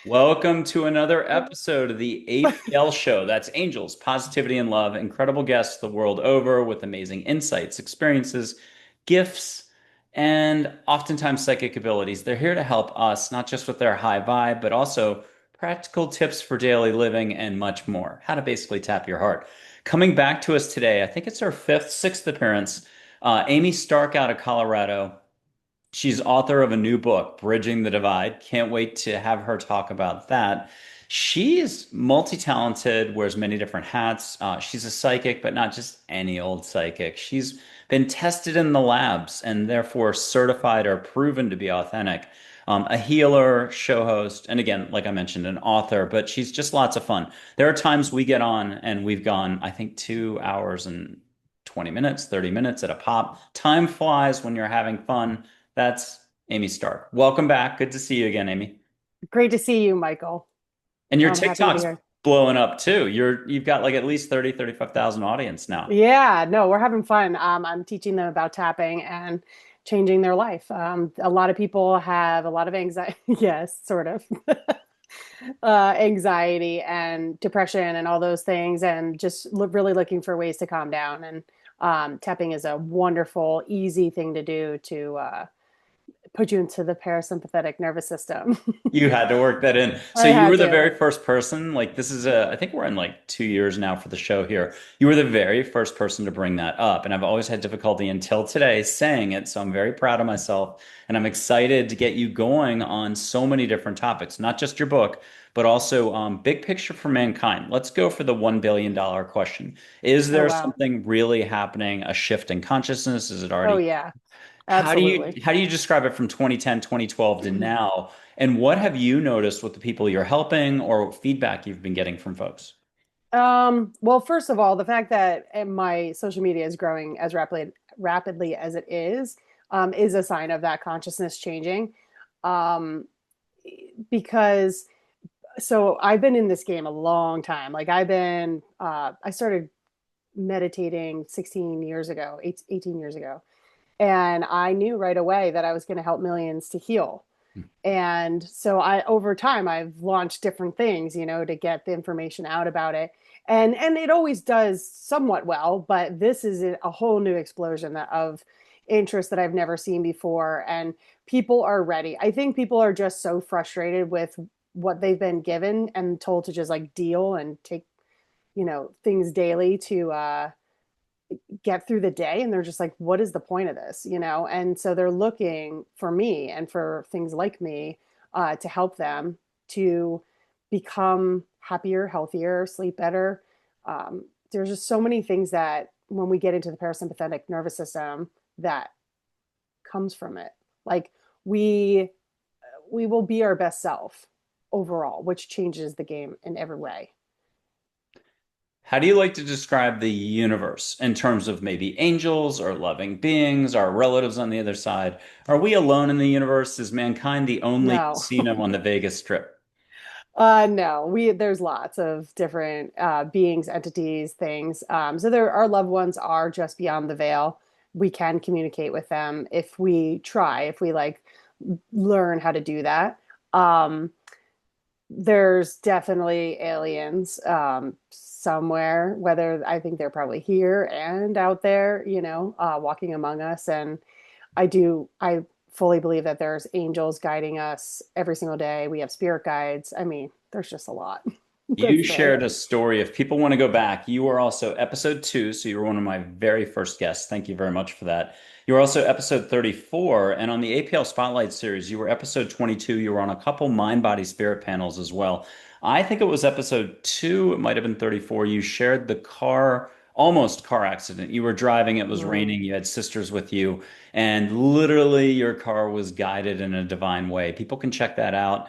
Welcome to another episode of the APL Show. That's angels, positivity, and love. Incredible guests the world over with amazing insights, experiences, gifts, and oftentimes psychic abilities. They're here to help us, not just with their high vibe, but also practical tips for daily living and much more. How to basically tap your heart. Coming back to us today, I think it's our fifth, sixth appearance. Amy Stark out of Colorado. She's author of a new book, Bridging the Divide. Can't wait to have her talk about that. She's multi-talented, wears many different hats. She's a psychic, but not just any old psychic. She's been tested in the labs and therefore certified or proven to be authentic. A healer, show host, and again, like I mentioned, an author, but she's just lots of fun. There are times we get on and we've gone, I think, 2 hours and 20 minutes, 30 minutes at a pop. Time flies when you're having fun. That's Amy Stark. Welcome back. Good to see you again, Amy. Great to see you, Michael. And your I'm happy to be TikTok's here. blowing up too. You've got like at least 35,000 audience now. Yeah, no, we're having fun. I'm teaching them about tapping and changing their life. A lot of people have a lot of anxiety, yes, sort of, anxiety and depression and all those things, and just really looking for ways to calm down. And tapping is a wonderful, easy thing to do to put you into the parasympathetic nervous system. You had to work that in. So I you were had the to. very first person, like this is I think we're in like 2 years now for the show here. You were the very first person to bring that up. And I've always had difficulty until today saying it. So I'm very proud of myself. And I'm excited to get you going on so many different topics, not just your book, but also big picture for mankind. Let's go for the $1 billion question. Is Oh, there wow. something really happening, a shift in consciousness? Is it Oh, already yeah, how do you absolutely. how do you describe it from 2010, 2012 to now? And what have you noticed with the people you're helping or feedback you've been getting from folks? Well, first of all, the fact that my social media is growing as rapidly as it is a sign of that consciousness changing. Um, because so I've been in this game a long time. I started meditating 16 years ago, 18 years ago, and I knew right away that I was going to help millions to heal. And so over time I've launched different things, to get the information out about it. And it always does somewhat well, but this is a whole new explosion of interest that I've never seen before, and people are ready. I think people are just so frustrated with what they've been given and told to just like deal and take, things daily to get through the day, and they're just like, what is the point of this, and so they're looking for me and for things like me, to help them to become happier, healthier, sleep better. There's just so many things that when we get into the parasympathetic nervous system that comes from it, like we we will be our best self overall, which changes the game in every way. How do you like to describe the universe in terms of maybe angels or loving beings, our relatives on the other side? Are we alone in the universe? Is mankind the only No. casino on the Vegas Strip? No, there's lots of different beings, entities, things. So our loved ones are just beyond the veil. We can communicate with them if we try, if we like learn how to do that. Um, there's definitely aliens somewhere, whether I think they're probably here and out there, walking among us. And I fully believe that there's angels guiding us every single day. We have spirit guides. I mean, there's just a lot. You That's the shared a story. If people want to go back, you were also episode 2, so you were one of my very first guests. Thank you very much for that. You were also episode 34, and on the APL Spotlight series, you were episode 22. You were on a couple mind, body, spirit panels as well. I think it was episode 2, it might have been 34. You shared the almost car accident. You were driving, it was Mm. raining, you had sisters with you, and literally your car was guided in a divine way. People can check that out.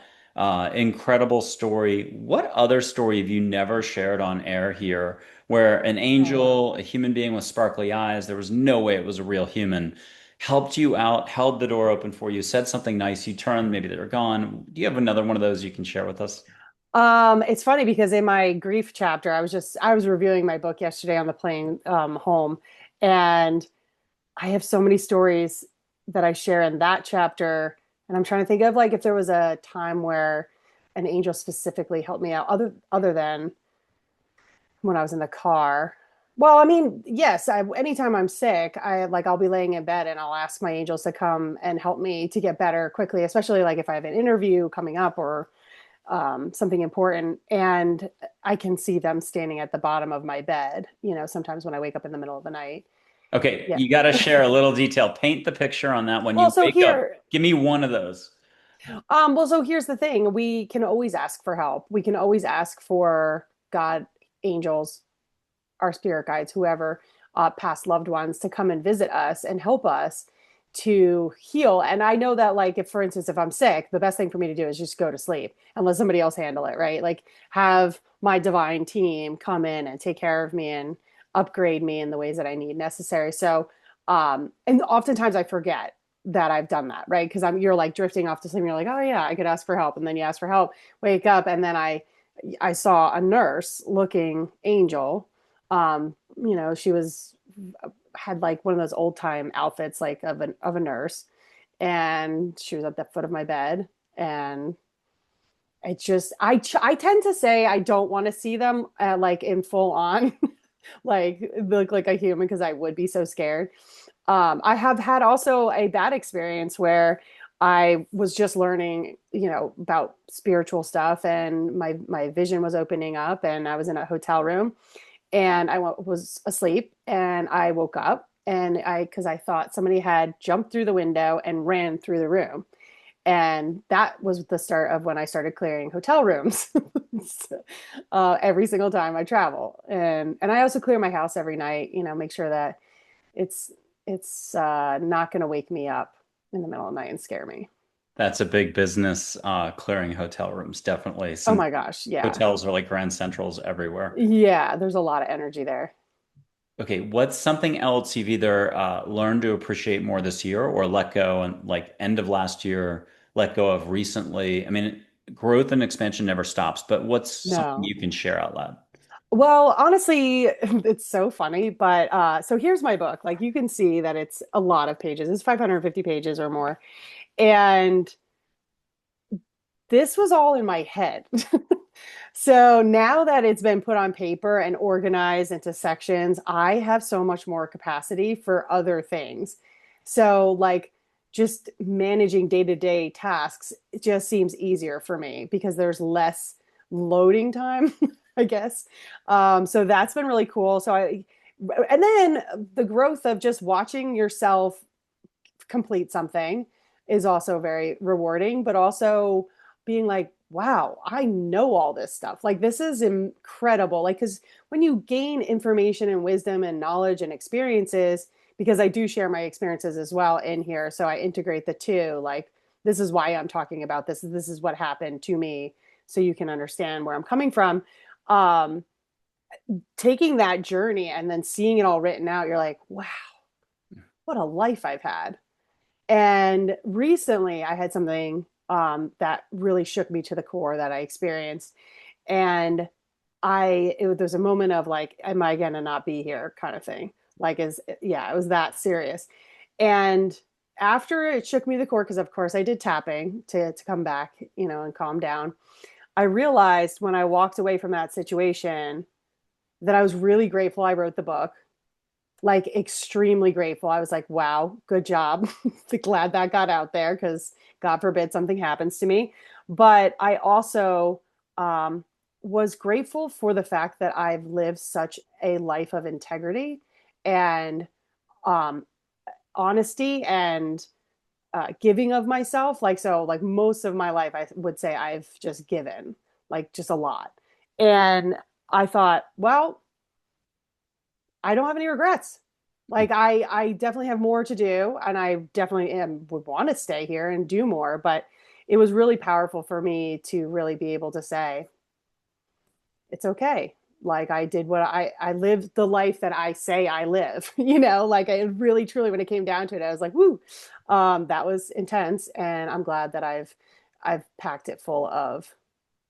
Incredible story. What other story have you never shared on air here where an Oh, wow. angel, a human being with sparkly eyes, there was no way it was a real human, helped you out, held the door open for you, said something nice, you turned, maybe they were gone. Do you have another one of those you can share with us? It's funny because in my grief chapter, I was reviewing my book yesterday on the plane home, and I have so many stories that I share in that chapter, and I'm trying to think of like if there was a time where an angel specifically helped me out other than when I was in the car. Well, I mean, yes, anytime I'm sick, I'll be laying in bed and I'll ask my angels to come and help me to get better quickly, especially like if I have an interview coming up or something important, and I can see them standing at the bottom of my bed, sometimes when I wake up in the middle of the night. Okay, Yeah. you got to share a little detail. Paint the picture on that when Well, you so wake up. here, Give me one of those. so here's the thing. We can always ask for help. We can always ask for God, angels, our spirit guides, whoever, past loved ones to come and visit us and help us to heal. And I know that, like, if, for instance, if I'm sick, the best thing for me to do is just go to sleep and let somebody else handle it, right? Like, have my divine team come in and take care of me and upgrade me in the ways that I need necessary. So, and oftentimes I forget that I've done that, right? Because you're like drifting off to sleep and you're like, oh yeah, I could ask for help. And then you ask for help, wake up, and then I saw a nurse looking angel. She had like one of those old time outfits, like of a nurse, and she was at the foot of my bed. And it just, I tend to say I don't want to see them like in full on, like look like a human, because I would be so scared. I have had also a bad experience where I was just learning, about spiritual stuff, and my vision was opening up, and I was in a hotel room, and was asleep, and I woke up, and because I thought somebody had jumped through the window and ran through the room. And that was the start of when I started clearing hotel rooms every single time I travel. And I also clear my house every night, make sure that it's it's not going to wake me up in the middle of the night and scare me. That's a big business, clearing hotel rooms, definitely. Oh Since my gosh, yeah. hotels are like Grand Centrals everywhere. Yeah, there's a lot of energy there. Okay, what's something else you've either learned to appreciate more this year or let go and like end of last year, let go of recently? I mean, growth and expansion never stops, but what's something No. you can share out loud? Well, honestly, it's so funny, but so here's my book. Like, you can see that it's a lot of pages. It's 550 pages or more. And this was all in my head. So now that it's been put on paper and organized into sections, I have so much more capacity for other things. So, like, just managing day-to-day tasks, it just seems easier for me because there's less loading time, I guess. So that's been really cool. And then the growth of just watching yourself complete something is also very rewarding, but also being like, wow, I know all this stuff. Like, this is incredible. Like, because when you gain information and wisdom and knowledge and experiences, because I do share my experiences as well in here, so I integrate the two. Like, this is why I'm talking about this. This is what happened to me, so you can understand where I'm coming from. Um, Taking that journey and then seeing it all written out, you're like, wow, what a life I've had. And recently I had something that really shook me to the core that I experienced. And there was a moment of like, am I going to not be here kind of thing? Like, yeah, it was that serious. And after it shook me to the core, because of course I did tapping to come back, and calm down. I realized when I walked away from that situation that I was really grateful I wrote the book, like extremely grateful. I was like, wow, good job. Glad that got out there, because God forbid something happens to me. But I also um, was grateful for the fact that I've lived such a life of integrity and um, honesty and giving of myself. Like most of my life, I would say I've just given, like just a lot. And I thought, well, I don't have any regrets. Like, I definitely have more to do, and I definitely would want to stay here and do more, but it was really powerful for me to really be able to say it's okay. Like, I did what I lived the life that I say I live, like, I really truly, when it came down to it, I was like, woo, that was intense, and I'm glad that I've packed it full of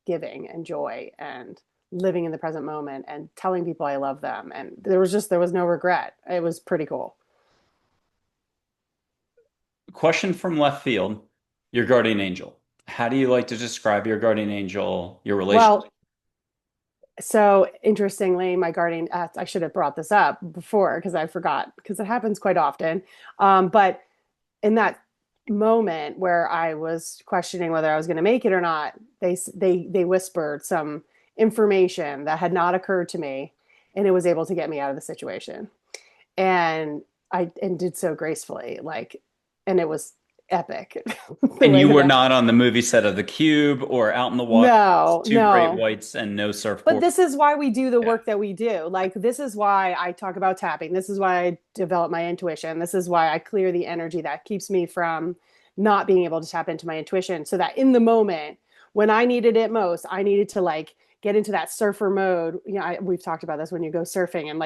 giving and joy and living in the present moment and telling people I love them. And there was no regret. It was pretty cool. Question from left field, your guardian angel. How do you like to describe your guardian angel, your relationship? Well, so interestingly, my guardian, I should have brought this up before because I forgot because it happens quite often. But in that moment where I was questioning whether I was going to make it or not, they whispered some information that had not occurred to me, and it was able to get me out of the situation. And I and did so gracefully, like, and it was epic the And way you that were it not happened. on the movie set of The Cube or out in the water, No, two great no. whites and no But surfboard. this is why we do the Yeah. work that we do. Like, this is why I talk about tapping. This is why I develop my intuition. This is why I clear the energy that keeps me from not being able to tap into my intuition. So that in the moment when I needed it most, I needed to like get into that surfer mode. You know, we've talked about this when you go surfing and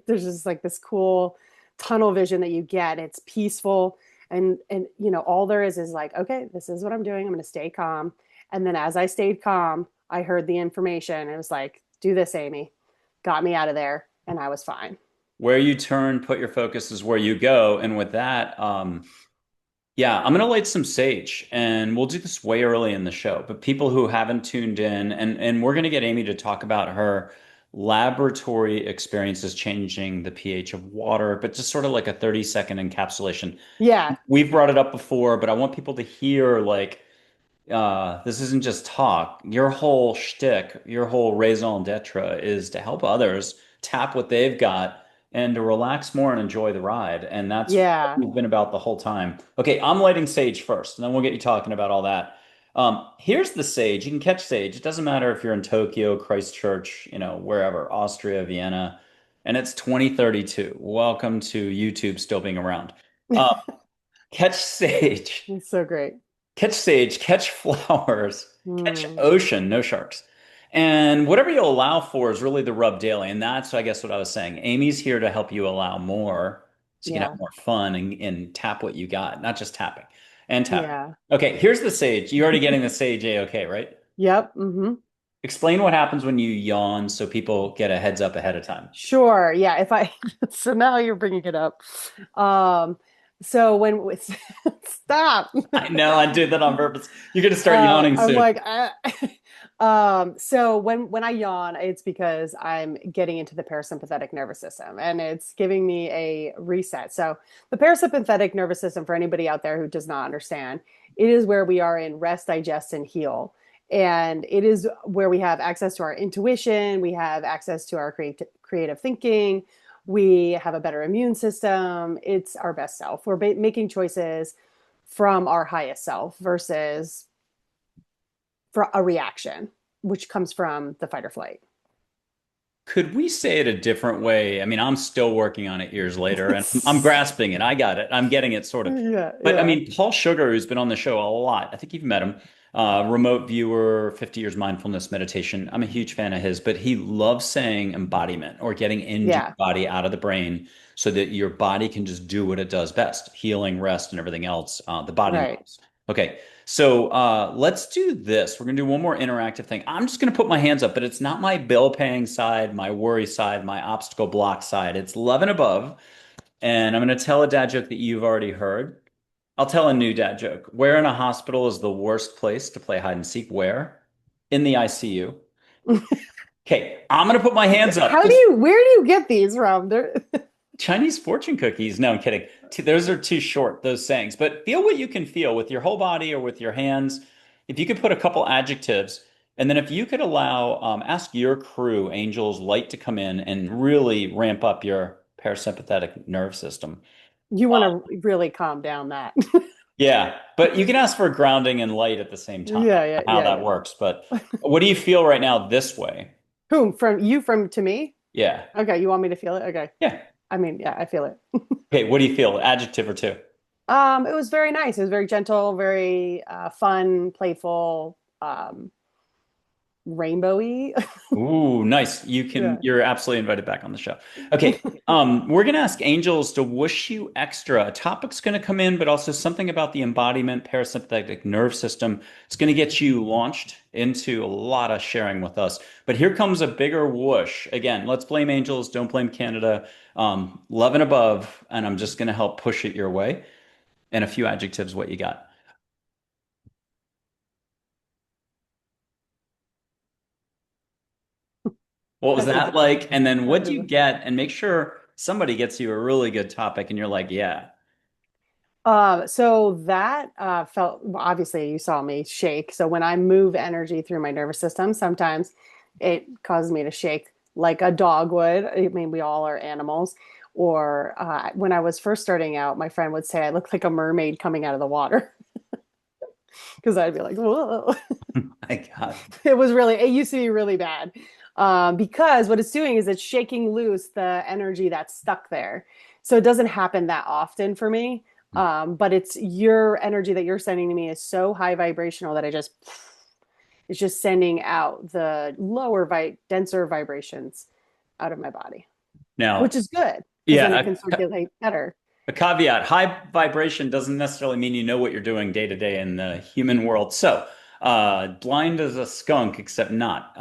there's just like this cool tunnel vision that you get. It's peaceful. And you know, all there is like, okay, this is what I'm doing. I'm going to stay calm. And then as I stayed calm, I heard the information. It was like, do this, Amy. Got me out of there, and I was fine. Where you turn, put your focus is where you go. And with that, yeah, I'm gonna light some sage, and we'll do this way early in the show. But people who haven't tuned in, and we're gonna get Amy to talk about her laboratory experiences changing the pH of water, but just sort of like a 30-second encapsulation. Yeah, We've brought it up before, but I want people to hear like this isn't just talk. Your whole shtick, your whole raison d'etre is to help others tap what they've got and to relax more and enjoy the ride. And that's what yeah. we've been about the whole time. Okay, I'm lighting sage first, and then we'll get you talking about all that. Here's the sage. You can catch sage. It doesn't matter if you're in Tokyo, Christchurch, wherever, Austria, Vienna, and it's 2032. Welcome to YouTube still being around. Um, Catch sage. It's so great. Catch sage, catch flowers, catch Mm, ocean, no sharks. And whatever you allow for is really the rub daily. And that's, I guess, what I was saying. Amy's here to help you allow more so you can have yeah, more fun and tap what you got, not just tapping and tapping. yeah. Okay, here's the sage. You're already getting the sage A-okay, right? Yep. Mm-hmm. Explain what happens when you yawn so people get a heads up ahead of time. Sure. Yeah. If I so now you're bringing it up. Um, so when stop. I know I did that on purpose. You're going to start yawning I'm soon. like, so when I yawn, it's because I'm getting into the parasympathetic nervous system, and it's giving me a reset. So the parasympathetic nervous system, for anybody out there who does not understand, it is where we are in rest, digest, and heal. And it is where we have access to our intuition, we have access to our creative thinking, we have a better immune system. It's our best self. We're making choices from our highest self versus for a reaction, which comes from the fight or flight. Could we say it a different way? I mean, I'm still working on it years later and I'm grasping it. I got it. I'm getting it sort of. Yeah, But I yeah, mean, Paul Sugar, who's been on the show a lot, I think you've met him, remote viewer, 50 years mindfulness meditation. I'm a huge fan of his, but he loves saying embodiment or getting into your yeah, body out of the brain so that your body can just do what it does best, healing, rest, and everything else. The body right. knows. Okay. So let's do this. We're going to do one more interactive thing. I'm just going to put my hands up, but it's not my bill paying side, my worry side, my obstacle block side. It's love and above. And I'm going to tell a dad joke that you've already heard. I'll tell a new dad joke. Where in a hospital is the worst place to play hide and seek? Where? In the ICU. Okay, I'm going to put my hands up. Where do you get these from? Chinese fortune cookies. No, I'm kidding. Those are too short, those sayings. But feel what you can feel with your whole body or with your hands. If you could put a couple adjectives, and then if you could allow, ask your crew, Angels Light, to come in and really ramp up your parasympathetic nerve system. You want to really calm down that. Yeah, but you can ask for grounding and light at the same time. I Yeah, don't yeah, know how yeah, that yeah. works, but what do you feel right now this way? Whom from you from to me? Yeah. Okay, you want me to feel it? Okay. Yeah. I mean, yeah, I feel it. Okay, what do you feel? Adjective or two? It was very nice. It was very gentle, very fun, playful, rainbowy. Ooh, nice. Yeah. You're absolutely invited back on the show. Okay. We're gonna ask angels to whoosh you extra. A topic's gonna come in, but also something about the embodiment parasympathetic nerve system. It's gonna get you launched into a lot of sharing with us. But here comes a bigger whoosh. Again, let's blame angels, don't blame Canada. Love and above, and I'm just gonna help push it your way. And a few adjectives, what you got? What was That's a that good, like? And then what that's do you a, get? And make sure somebody gets you a really good topic and you're like, yeah. so that felt obviously you saw me shake. So when I move energy through my nervous system, sometimes it causes me to shake like a dog would. I mean, we all are animals. Or when I was first starting out, my friend would say I looked like a mermaid coming out of the water because I'd be like, whoa. My God. It used to be really bad. Because what it's doing is it's shaking loose the energy that's stuck there. So it doesn't happen that often for me. But it's your energy that you're sending to me is so high vibrational that it's just sending out the denser vibrations out of my body, which Now, is good because then it yeah, can circulate better. a caveat, high vibration doesn't necessarily mean you know what you're doing day to day in the human world. So, blind as a skunk, except not.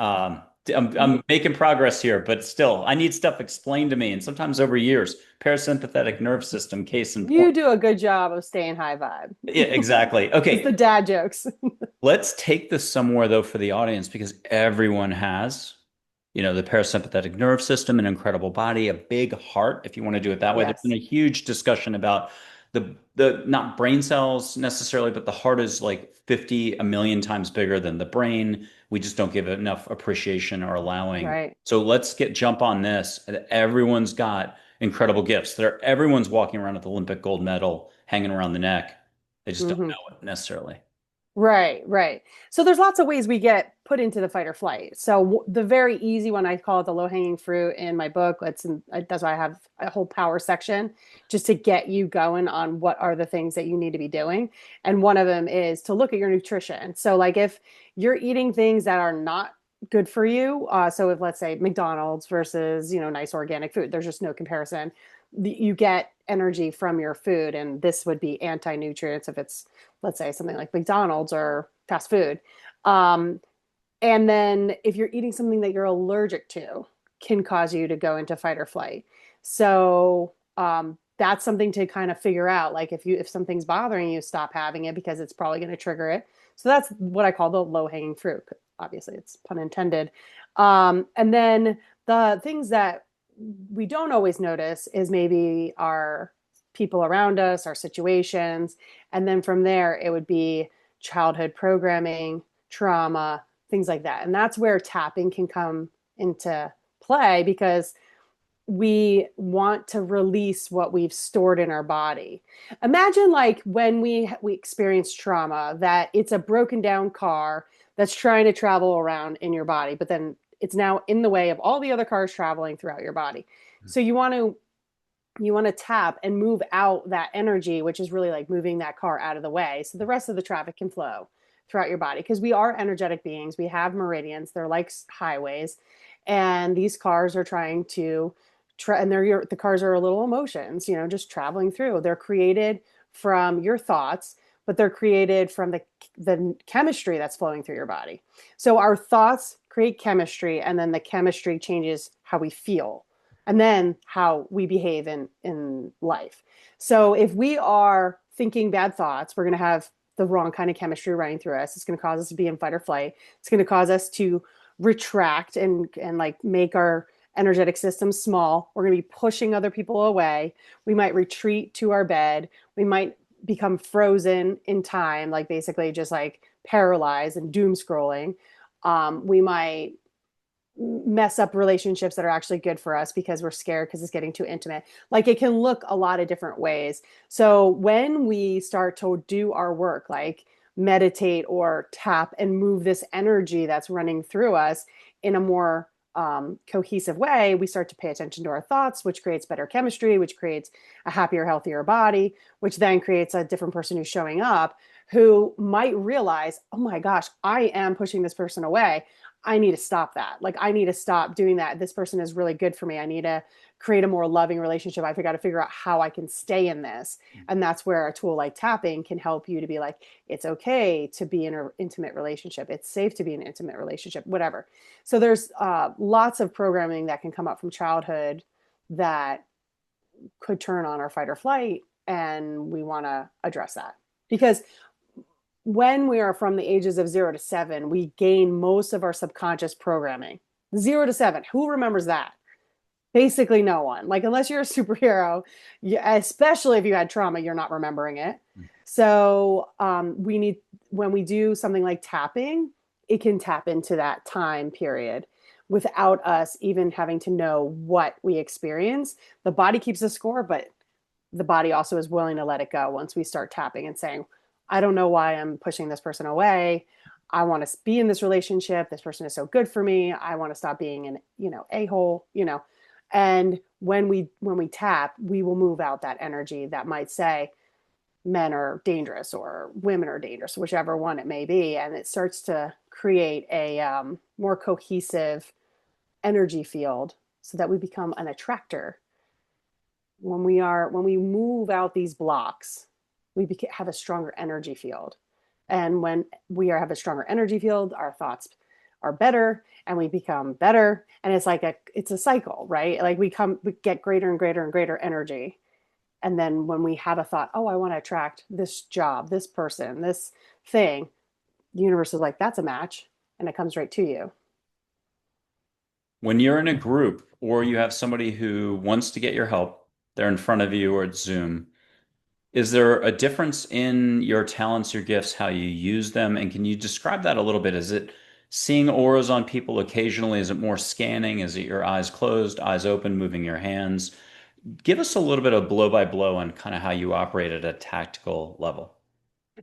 I'm making progress here, but still, I need stuff explained to me, and sometimes over years. Parasympathetic nerve system, case in point. You do a good job of staying high vibe. Yeah, exactly. It's the Okay, dad jokes. let's take this somewhere though for the audience because everyone has, the parasympathetic nerve system, an incredible body, a big heart, if you want to do it that way. There's been Yes. a huge discussion about the not brain cells necessarily, but the heart is like 50 a million times bigger than the brain. We just don't give it enough appreciation or allowing. Right. So let's jump on this. Everyone's got incredible gifts. Everyone's walking around with the Olympic gold medal hanging around the neck. They just don't Hmm. know it necessarily. Right, right. So there's lots of ways we get put into the fight or flight. So the very easy one, I call it the low-hanging fruit in my book. That's why I have a whole power section just to get you going on what are the things that you need to be doing. And one of them is to look at your nutrition. So like if you're eating things that are not good for you, so if let's say McDonald's versus, nice organic food, there's just no comparison. You get energy from your food, and this would be anti-nutrients if it's let's say something like McDonald's or fast food. Um, and then if you're eating something that you're allergic to, can cause you to go into fight or flight. So that's something to kind of figure out. Like if something's bothering you, stop having it because it's probably going to trigger it. So that's what I call the low hanging fruit. Obviously, it's pun intended. And then the things that we don't always notice is maybe our people around us, our situations. And then from there, it would be childhood programming, trauma, things like that. And that's where tapping can come into play because we want to release what we've stored in our body. Imagine like when we experience trauma that it's a broken down car that's trying to travel around in your body, but then it's now in the way of all the other cars traveling throughout your body. So you want to tap and move out that energy, which is really like moving that car out of the way so the rest of the traffic can flow throughout your body because we are energetic beings. We have meridians, they're like highways, and these cars are trying to and the cars are little emotions, just traveling through. They're created from your thoughts, but they're created from the chemistry that's flowing through your body. So our thoughts create chemistry, and then the chemistry changes how we feel and then how we behave in life. So if we are thinking bad thoughts, we're going to have the wrong kind of chemistry running through us. It's going to cause us to be in fight or flight. It's going to cause us to retract and like make our energetic system small. We're going to be pushing other people away. We might retreat to our bed. We might become frozen in time, like basically just like paralyzed and doom scrolling. We might mess up relationships that are actually good for us because we're scared because it's getting too intimate. Like it can look a lot of different ways. So when we start to do our work, like meditate or tap and move this energy that's running through us in a more cohesive way, we start to pay attention to our thoughts, which creates better chemistry, which creates a happier, healthier body, which then creates a different person who's showing up who might realize, oh my gosh, I am pushing this person away. I need to stop that. Like, I need to stop doing that. This person is really good for me. I need to create a more loving relationship. I've got to figure out how I can stay in this. And that's where a tool like tapping can help you to be like, it's okay to be in an intimate relationship. It's safe to be in an intimate relationship, whatever. So there's lots of programming that can come up from childhood that could turn on our fight or flight. And we want to address that because when we are from the ages of 0 to 7, we gain most of our subconscious programming. 0 to 7. Who remembers that? Basically no one. Like unless you're a superhero, especially if you had trauma, you're not remembering it. So we need, when we do something like tapping, it can tap into that time period without us even having to know what we experience. The body keeps a score, but the body also is willing to let it go once we start tapping and saying, I don't know why I'm pushing this person away. I want to be in this relationship. This person is so good for me. I want to stop being an, a-hole, And when we tap, we will move out that energy that might say men are dangerous or women are dangerous, whichever one it may be. And it starts to create a more cohesive energy field so that we become an attractor. When we move out these blocks, we have a stronger energy field. And when have a stronger energy field, our thoughts are better and we become better. And it's a cycle, right? Like we get greater and greater and greater energy. And then when we have a thought, oh, I want to attract this job, this person, this thing, the universe is like, that's a match. And it comes right to you. When you're in a group or you have somebody who wants to get your help, they're in front of you or it's Zoom, is there a difference in your talents, your gifts, how you use them? And can you describe that a little bit? Is it seeing auras on people occasionally? Is it more scanning? Is it your eyes closed, eyes open, moving your hands? Give us a little bit of blow by blow on kind of how you operate at a tactical level.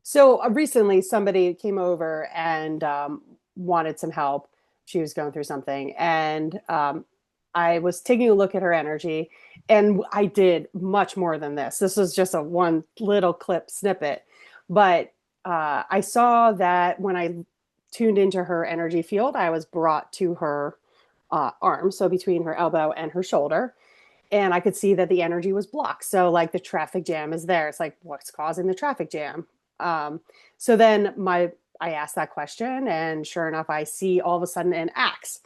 So recently, somebody came over and wanted some help. She was going through something, and I was taking a look at her energy, and I did much more than this. This was just a one little clip snippet, but I saw that when I tuned into her energy field, I was brought to her arm, so between her elbow and her shoulder, and I could see that the energy was blocked. So like the traffic jam is there. It's like, what's causing the traffic jam? Um, so then I asked that question, and sure enough, I see all of a sudden an axe.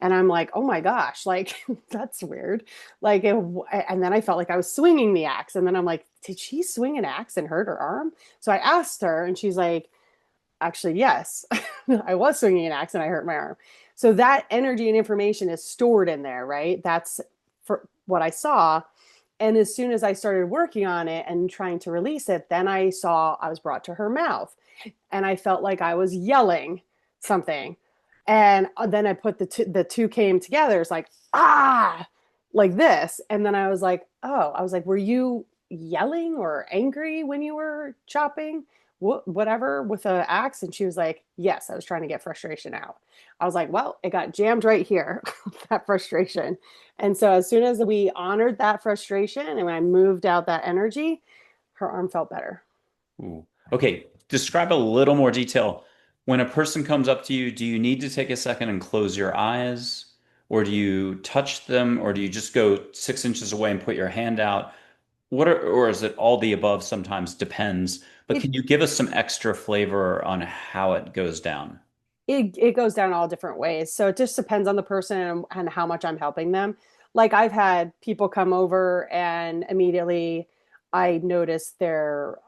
And I'm like, oh my gosh, like that's weird. And then I felt like I was swinging the axe. And then I'm like, did she swing an axe and hurt her arm? So I asked her, and she's like, actually, yes, I was swinging an axe and I hurt my arm. So that energy and information is stored in there, right? That's for what I saw. And as soon as I started working on it and trying to release it, then I saw I was brought to her mouth and I felt like I was yelling something. And then I put the two came together. It's like, ah, like this. And then I was like, oh, I was like, were you yelling or angry when you were chopping? Whatever with an axe. And she was like, yes, I was trying to get frustration out. I was like, well, it got jammed right here, that frustration. And so as soon as we honored that frustration and when I moved out that energy, her arm felt better. Ooh. Okay, describe a little more detail. When a person comes up to you, do you need to take a second and close your eyes? Or do you touch them? Or do you just go 6 inches away and put your hand out? Or is it all the above? Sometimes depends. But It can you give us some extra flavor on how it goes down? it goes down all different ways. So it just depends on the person and how much I'm helping them. Like I've had people come over and immediately I notice their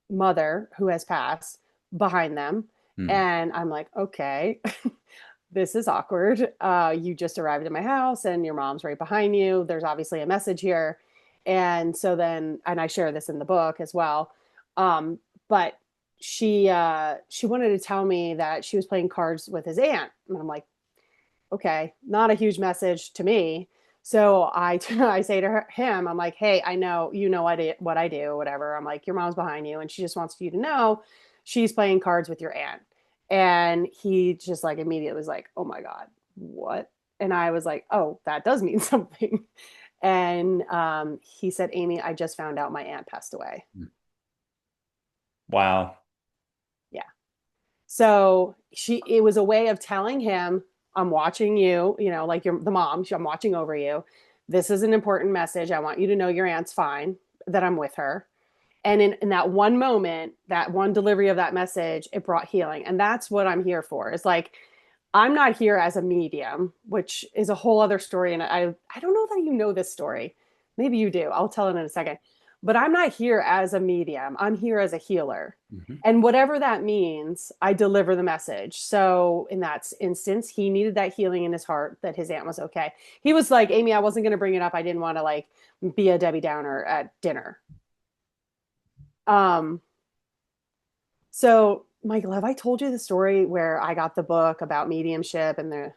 mother who has passed behind them. Hmm. And I'm like, okay, this is awkward. You just arrived at my house and your mom's right behind you. There's obviously a message here. And so then, and I share this in the book as well. But she wanted to tell me that she was playing cards with his aunt. And I'm like, okay, not a huge message to me. So I say to him, I'm like, hey, I know you know what I do, whatever. I'm like, your mom's behind you, and she just wants you to know she's playing cards with your aunt. And he just like immediately was like, oh my god, what? And I was like, oh, that does mean something. And he said, Amy, I just found out my aunt passed away. Wow. Yeah. So it was a way of telling him, I'm watching you, like you're the mom, I'm watching over you. This is an important message. I want you to know your aunt's fine, that I'm with her. And in that one moment, that one delivery of that message, it brought healing. And that's what I'm here for. It's like, I'm not here as a medium, which is a whole other story. And I don't know that you know this story. Maybe you do. I'll tell it in a second. but I'm not here as a medium. I'm here as a healer. Mhm. And whatever that means, I deliver the message. So in that instance, he needed that healing in his heart that his aunt was okay. He was like, Amy, I wasn't going to bring it up. I didn't want to like be a Debbie Downer at dinner. Um, so Michael, have I told you the story where I got the book about mediumship and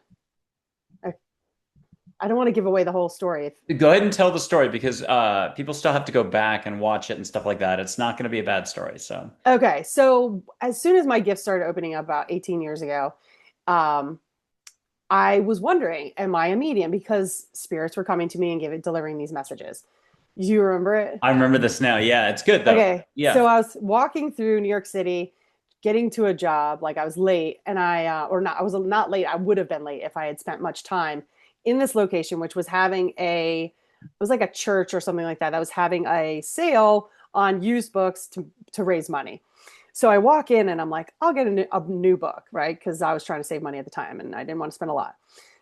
I don't want to give away the whole story. Go ahead and tell the story because people still have to go back and watch it and stuff like that. It's not going to be a bad story. So, Okay, so as soon as my gifts started opening up about 18 years ago, um, I was wondering, am I a medium? Because spirits were coming to me and delivering these messages. You remember it? I remember this now. Yeah, it's good though. Okay, so Yeah. I was walking through New York City, getting to a job, like I was late, and or not, I was not late. I would have been late if I had spent much time in this location, which was having it was like a church or something like that, that was having a sale on used books to raise money. So I walk in and I'm like, I'll get a new book, right? Because I was trying to save money at the time and I didn't want to spend a lot.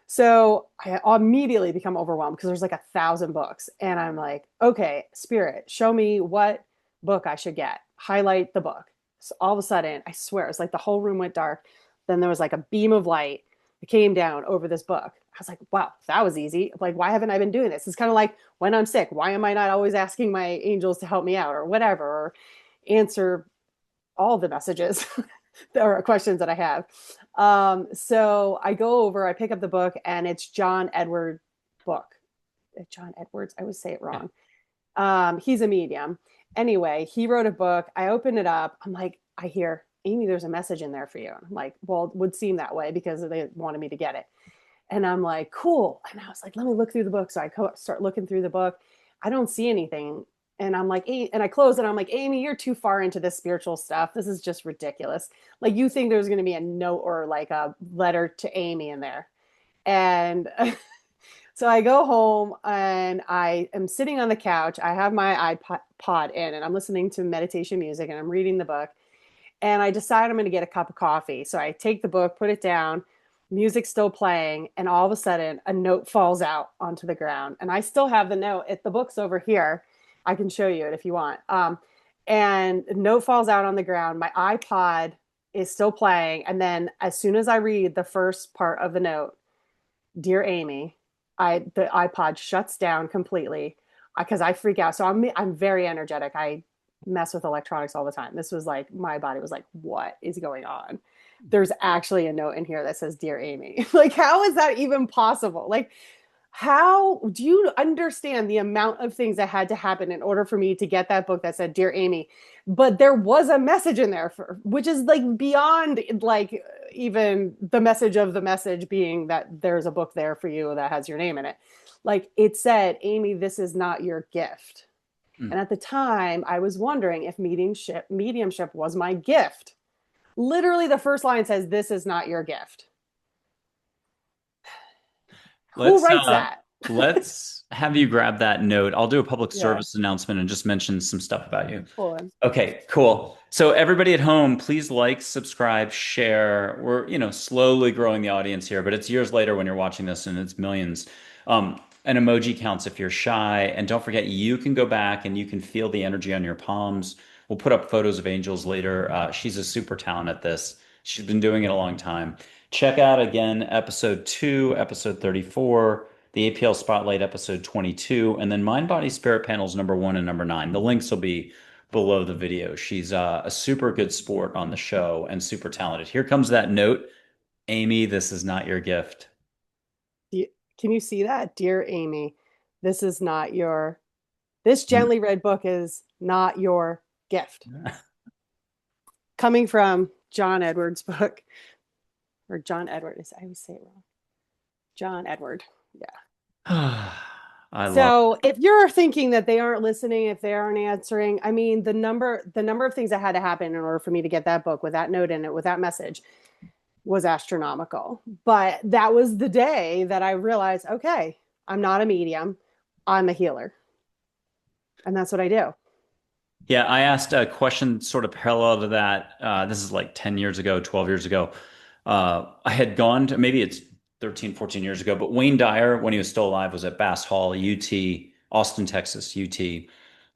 So I immediately become overwhelmed because there's like 1,000 books. And I'm like, okay, spirit, show me what book I should get. Highlight the book. So all of a sudden, I swear, it's like the whole room went dark. Then there was like a beam of light that came down over this book. I was like, wow, that was easy. Like, why haven't I been doing this? It's kind of like when I'm sick, why am I not always asking my angels to help me out or whatever, or answer all the messages or questions that I have. So I go over, I pick up the book, and it's John Edward book. John Edwards, I always say it Yeah. wrong. He's a medium. Anyway, he wrote a book. I open it up. I'm like, I hear, Amy, there's a message in there for you. I'm like, well, it would seem that way because they wanted me to get it. And I'm like, cool. And I was like, let me look through the book. So I start looking through the book. I don't see anything. And I'm like, and I close it. I'm like, Amy, you're too far into this spiritual stuff. This is just ridiculous. Like, you think there's going to be a note or like a letter to Amy in there. And so I go home and I am sitting on the couch. I have my iPod in and I'm listening to meditation music and I'm reading the book. And I decide I'm going to get a cup of coffee. So I take the book, put it down, music's still playing, and all of a sudden a note falls out onto the ground. And I still have the note. The book's over here. I can show you it if you want. And the note falls out on the ground. My iPod is still playing. And then as soon as I read the first part of the note, Dear Amy, the iPod shuts down completely because I freak out. So I'm very energetic. I mess with electronics all the time. This was like my body was like, what is going on? There's actually a note in here that says Dear Amy. Like, how is that even possible? Like, how do you understand the amount of things that had to happen in order for me to get that book that said Dear Amy? But there was a message in there for which is like beyond like even the message of the message being that there's a book there for you that has your name in it. Like, it said, Amy, this is not your gift. Mm. And at the time, I was wondering if mediumship was my gift. Literally, the first line says, "This is not your gift." Who Let's writes that? let's have you grab that note. I'll do a public Yeah, service announcement and just mention some stuff about you. hold on. Okay, cool. So everybody at home, please like, subscribe, share. We're, slowly growing the audience here, but it's years later when you're watching this and it's millions. An emoji counts if you're shy. And don't forget, you can go back and you can feel the energy on your palms. We'll put up photos of angels later. She's a super talent at this. She's been doing it a long time. Check out again episode 2, episode 34, the APL Spotlight episode 22, and then Mind Body Spirit panels number 1 and number 9. The links will be below the video. She's a super good sport on the show and super talented. Here comes that note. Amy, this is not your gift. Can you see that? Dear Amy, this is not your, this Mm. gently read book is not your gift. Coming from John Edwards' book, or John Edward, I always say it wrong. John Edward. Yeah. I love So if you're thinking that they aren't listening, if they aren't answering, I mean, the number of things that had to happen in order for me to get that book with that note in it, with that message, was astronomical. But that was the day that I realized, okay, I'm not a medium, I'm a healer. And that's what I do. Yeah, I asked a question sort of parallel to that. This is like 10 years ago, 12 years ago. I had gone to, maybe it's 13, 14 years ago, but Wayne Dyer, when he was still alive, was at Bass Hall, UT, Austin, Texas, UT.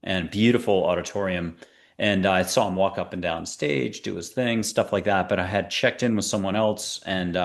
and beautiful auditorium. And I saw him walk up and down stage, do his thing, stuff like that. But I had checked in with someone else, and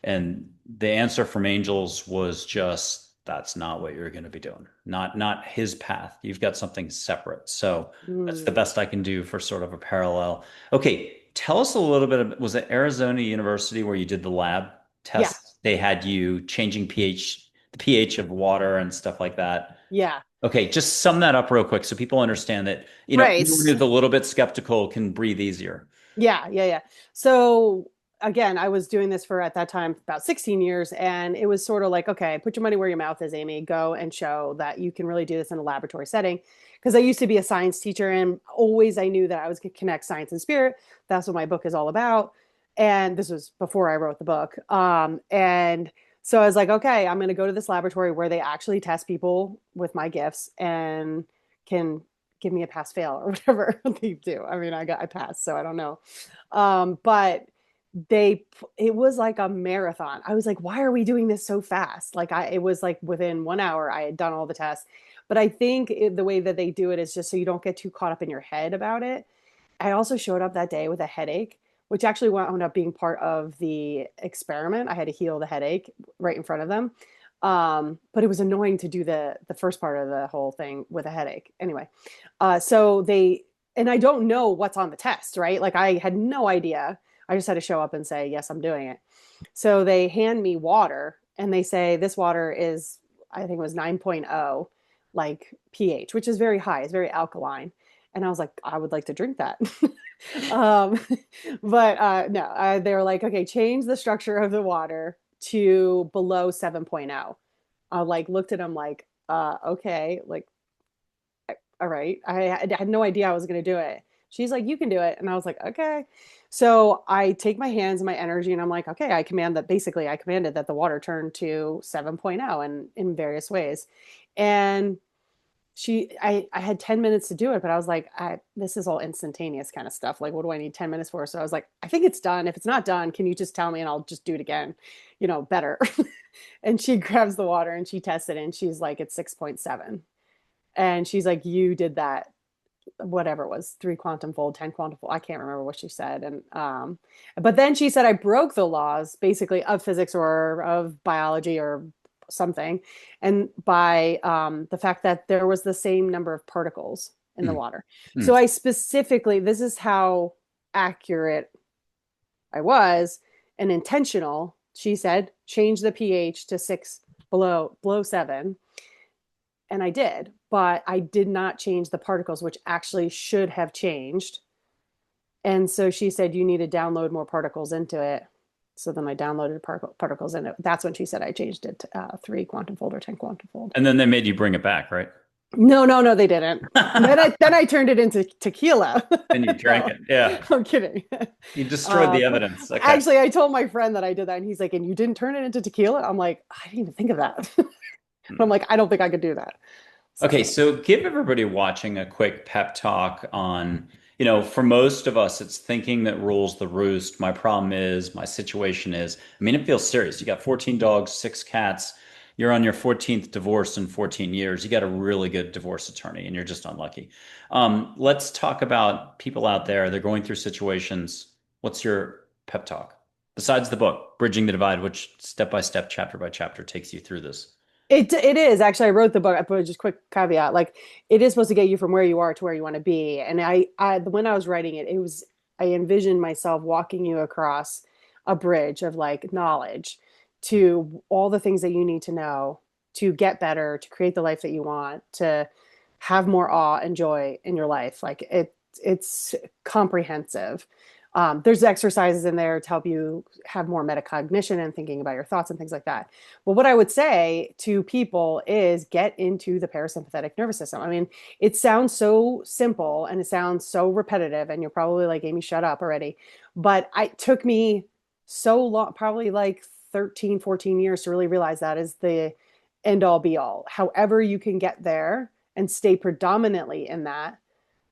the answer from Angels was just that's not what you're going to be doing. Not his path. You've got something separate. So that's the Mm. best I can do for sort of a parallel. Okay, tell us a little bit of, was it Arizona University where you did the lab Yeah. tests? They had you changing the pH of water and stuff like that. Yeah. Okay, just sum that up real quick so people understand that, Right. anyone who's a little bit skeptical can breathe easier. Yeah, yeah, yeah. So again, I was doing this for at that time about 16 years, and it was sort of like, okay, put your money where your mouth is, Amy. Go and show that you can really do this in a laboratory setting. Because I used to be a science teacher, and always I knew that I was going to connect science and spirit. That's what my book is all about. And this was before I wrote the book. And so I was like, okay, I'm going to go to this laboratory where they actually test people with my gifts and can give me a pass fail or whatever they do. I mean, I passed, so I don't know. But they it was like a marathon. I was like, why are we doing this so fast? Like it was like within 1 hour I had done all the tests. But I think the way that they do it is just so you don't get too caught up in your head about it. I also showed up that day with a headache, which actually wound up being part of the experiment. I had to heal the headache right in front of them. But it was annoying to do the first part of the whole thing with a headache. Anyway, so they and I don't know what's on the test, right? Like I had no idea. I just had to show up and say, yes, I'm doing it. So they hand me water and they say, this water is, I think it was 9.0, like pH, which is very high. It's very alkaline. And I was like, I would like to drink that. um, but no, they were like, okay, change the structure of the water to below 7.0. I like looked at him like, okay, like, all right. I had no idea I was going to do it. She's like, you can do it. And I was like, okay. So I take my hands and my energy and I'm like, okay, I command that basically I commanded that the water turn to 7.0 and in various ways. And I had 10 minutes to do it, but I was like, this is all instantaneous kind of stuff. Like, what do I need 10 minutes for? So I was like, I think it's done. If it's not done, can you just tell me and I'll just do it again, better. And she grabs the water and she tests it and she's like, it's 6.7. And she's like, you did that, whatever it was, 3 quantum fold, 10 quantum fold. I can't remember what she said. And but then she said I broke the laws basically of physics or of biology or something. And by the fact that there was the same number of particles in the Mm, water. So mm. I specifically, this is how accurate I was and intentional. She said, change the pH to six below 7. And I did, but I did not change the particles, which actually should have changed. And so she said, you need to download more particles into it. So then I downloaded particles in it. That's when she said I changed it to 3 quantum fold or 10 quantum fold. And then they made you bring it back, right? No, no, no, they didn't. Then I turned it into tequila. Then you drank No, it. Yeah. I'm kidding. You destroyed Uh, the evidence. Okay. Actually, I told my friend that I did that, and he's like, "And you didn't turn it into tequila?" I'm like, "I didn't even think of that." I'm Hmm. like, "I don't think I could do that." Okay, So, so give everybody watching a quick pep talk on, for most of us, it's thinking that rules the roost. My problem is, my situation is, I mean, it feels serious. You got 14 dogs, 6 cats. You're on your 14th divorce in 14 years. You got a really good divorce attorney, and you're just unlucky. Let's talk about people out there. They're going through situations. What's your pep talk? Besides the book, Bridging the Divide, which step by step, chapter by chapter takes you through this. it is actually. I wrote the book. I put just quick caveat, like it is supposed to get you from where you are to where you want to be. And I when I was writing it, it was I envisioned myself walking you across a bridge of like knowledge to all the things that you need to know to get better, to create the life that you want, to have more awe and joy in your life. Like it's comprehensive. There's exercises in there to help you have more metacognition and thinking about your thoughts and things like that. Well, what I would say to people is get into the parasympathetic nervous system. I mean, it sounds so simple and it sounds so repetitive, and you're probably like, Amy, shut up already. But it took me so long, probably like 13, 14 years to really realize that is the end all be all. However, you can get there and stay predominantly in that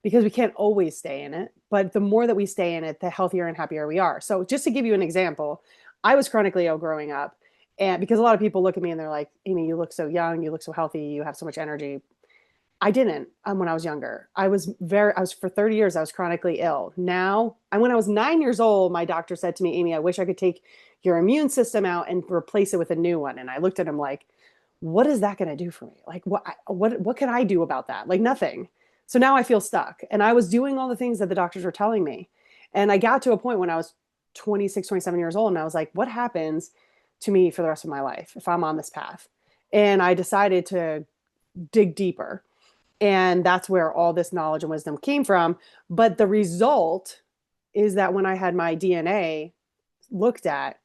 because we can't always stay in it. But the more that we stay in it, the healthier and happier we are. So, just to give you an example, I was chronically ill growing up. And because a lot of people look at me and they're like, Amy, you look so young, you look so healthy, you have so much energy. I didn't when I was younger. I was for 30 years, I was chronically ill. Now, and when I was 9 years old, my doctor said to me, Amy, I wish I could take your immune system out and replace it with a new one. And I looked at him like, what is that going to do for me? Like, what can I do about that? Like, nothing. So now I feel stuck. And I was doing all the things that the doctors were telling me. And I got to a point when I was 26, 27 years old, and I was like, what happens to me for the rest of my life if I'm on this path? And I decided to dig deeper, and that's where all this knowledge and wisdom came from. But the result is that when I had my DNA looked at,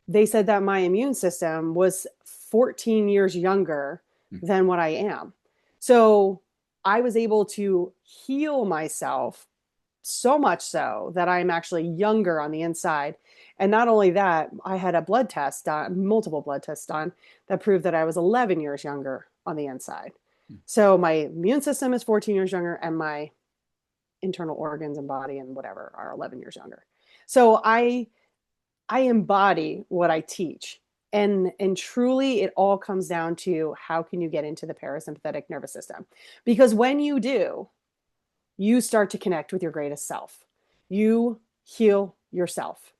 they said that my immune system was 14 years younger than what I am. So I was able to heal myself so much so that I'm actually younger on the inside. And not only that, I had a blood test done, multiple blood tests done, that proved that I was 11 years younger on the inside. So my immune system is 14 years younger, and my internal organs and body and whatever are 11 years younger. So I embody what I teach. And truly it all comes down to how can you get into the parasympathetic nervous system? Because when you do, you start to connect with your greatest self. You heal yourself.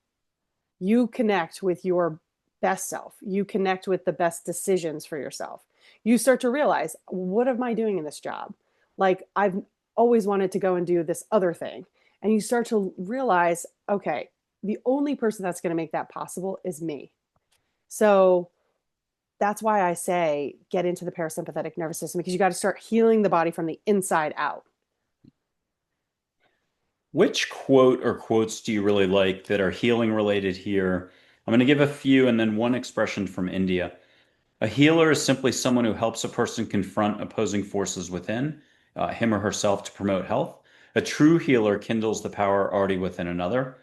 You connect with your best self. You connect with the best decisions for yourself. You start to realize, what am I doing in this job? Like, I've always wanted to go and do this other thing. And you start to realize, okay, the only person that's going to make that possible is me. So that's why I say get into the parasympathetic nervous system, because you got to start healing the body from the inside out. Which quote or quotes do you really like that are healing related here? I'm going to give a few and then one expression from India. A healer is simply someone who helps a person confront opposing forces within, him or herself, to promote health. A true healer kindles the power already within another.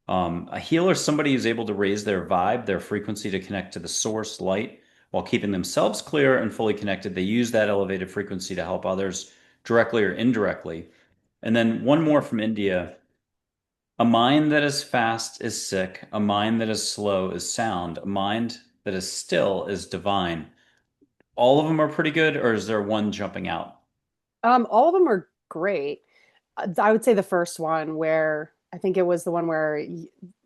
A healer is somebody who's able to raise their vibe, their frequency to connect to the source light while keeping themselves clear and fully connected. They use that elevated frequency to help others directly or indirectly. And then one more from India. A mind that is fast is sick. A mind that is slow is sound. A mind that is still is divine. All of them are pretty good, or is there one jumping out? All of them are great. I would say the first one, where I think it was the one where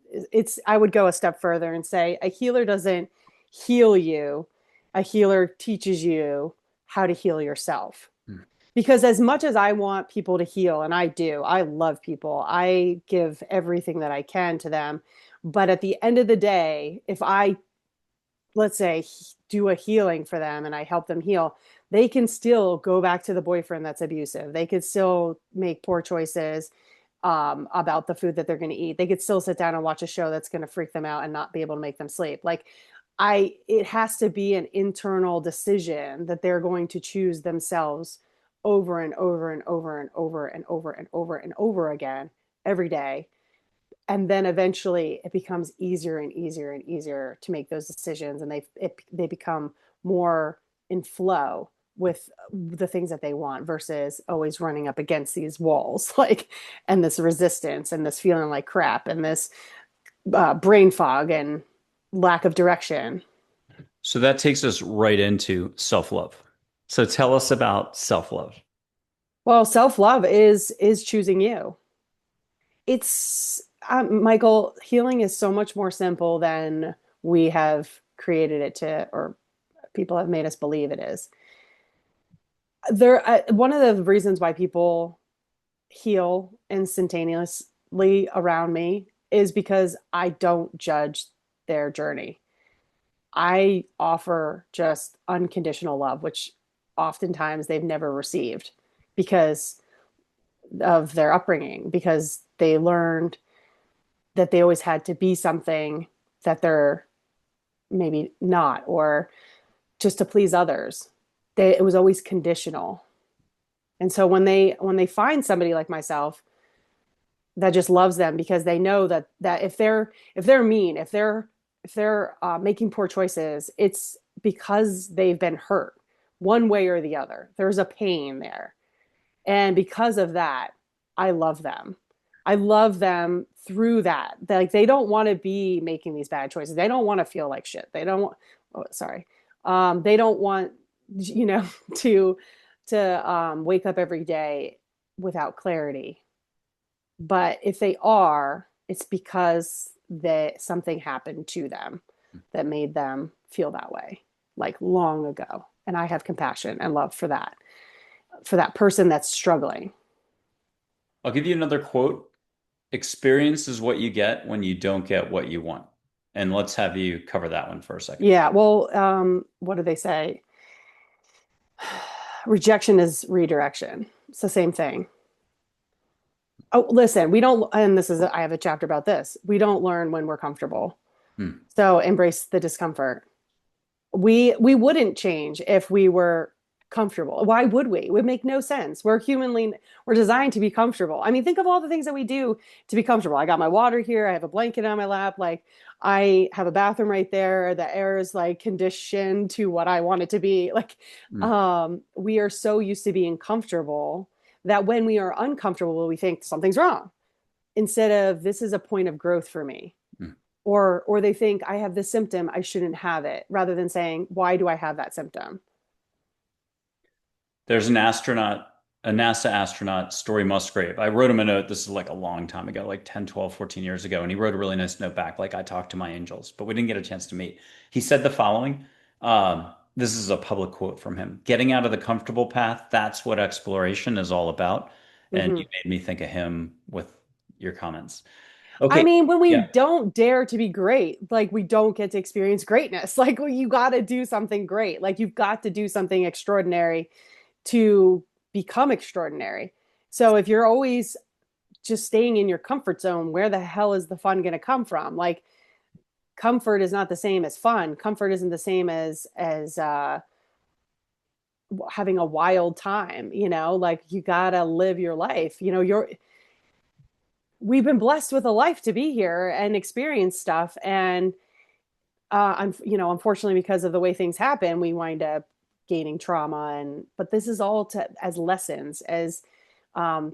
it's, I would go a step further and say a healer doesn't heal you, a healer teaches you how to heal yourself. Hmm. Because as much as I want people to heal, and I do, I love people, I give everything that I can to them. But at the end of the day, if I, let's say, do a healing for them and I help them heal, they can still go back to the boyfriend that's abusive. They could still make poor choices about the food that they're going to eat. They could still sit down and watch a show that's going to freak them out and not be able to make them sleep. Like, it has to be an internal decision that they're going to choose themselves over and over and over and over and over and over and over again every day. And then eventually it becomes easier and easier and easier to make those decisions, and they become more in flow with the things that they want versus always running up against these walls, like, and this resistance and this feeling like crap and this brain fog and lack of direction. So that takes us right into self-love. So tell us about self-love. Well, self-love is choosing you. It's Michael, healing is so much more simple than we have created it to, or people have made us believe it is. One of the reasons why people heal instantaneously around me is because I don't judge their journey. I offer just unconditional love, which oftentimes they've never received because of their upbringing, because they learned that they always had to be something that they're maybe not, or just to please others. It was always conditional. And so when they find somebody like myself that just loves them, because they know that if they're mean, if they're making poor choices, it's because they've been hurt one way or the other. There's a pain there. And because of that, I love them. I love them through that. Like, they don't want to be making these bad choices. They don't want to feel like shit. They don't want, oh, sorry. They don't want, you know, to to wake up every day without clarity. But if they are, it's because that something happened to them that made them feel that way, like long ago. And I have compassion and love for that person that's struggling. I'll give you another quote. Experience is what you get when you don't get what you want. And let's have you cover that one for a second. Yeah. Well, what do they say? Rejection is redirection. It's the same thing. Oh, listen, we don't, and this is, I have a chapter about this. We don't learn when we're comfortable. Hmm. So embrace the discomfort. We wouldn't change if we were comfortable. Why would we? It would make no sense. We're designed to be comfortable. I mean, think of all the things that we do to be comfortable. I got my water here, I have a blanket on my lap, like I have a bathroom right there. The air is like conditioned to what I want it to be. Like Hmm. we are so used to being comfortable that when we are uncomfortable, we think something's wrong instead of this is a point of growth for me, Hmm. or they think I have this symptom, I shouldn't have it, rather than saying, why do I have that symptom? There's an astronaut, a NASA astronaut, Story Musgrave. I wrote him a note. This is like a long time ago, like 10, 12, 14 years ago. And he wrote a really nice note back, like, I talked to my angels, but we didn't get a chance to meet. He said the following. This is a public quote from him. Getting out of the comfortable path, that's what exploration is all about. And Mm-hmm. you made me think of him with your comments. I Okay. mean, when we Yeah. don't dare to be great, like we don't get to experience greatness. Like well, you got to do something great. Like you've got to do something extraordinary to become extraordinary. So if you're always just staying in your comfort zone, where the hell is the fun going to come from? Like comfort is not the same as fun. Comfort isn't the same as having a wild time, you know? Like you got to live your life. You know, you're we've been blessed with a life to be here and experience stuff and I'm unfortunately because of the way things happen we wind up gaining trauma and but this is all to as lessons as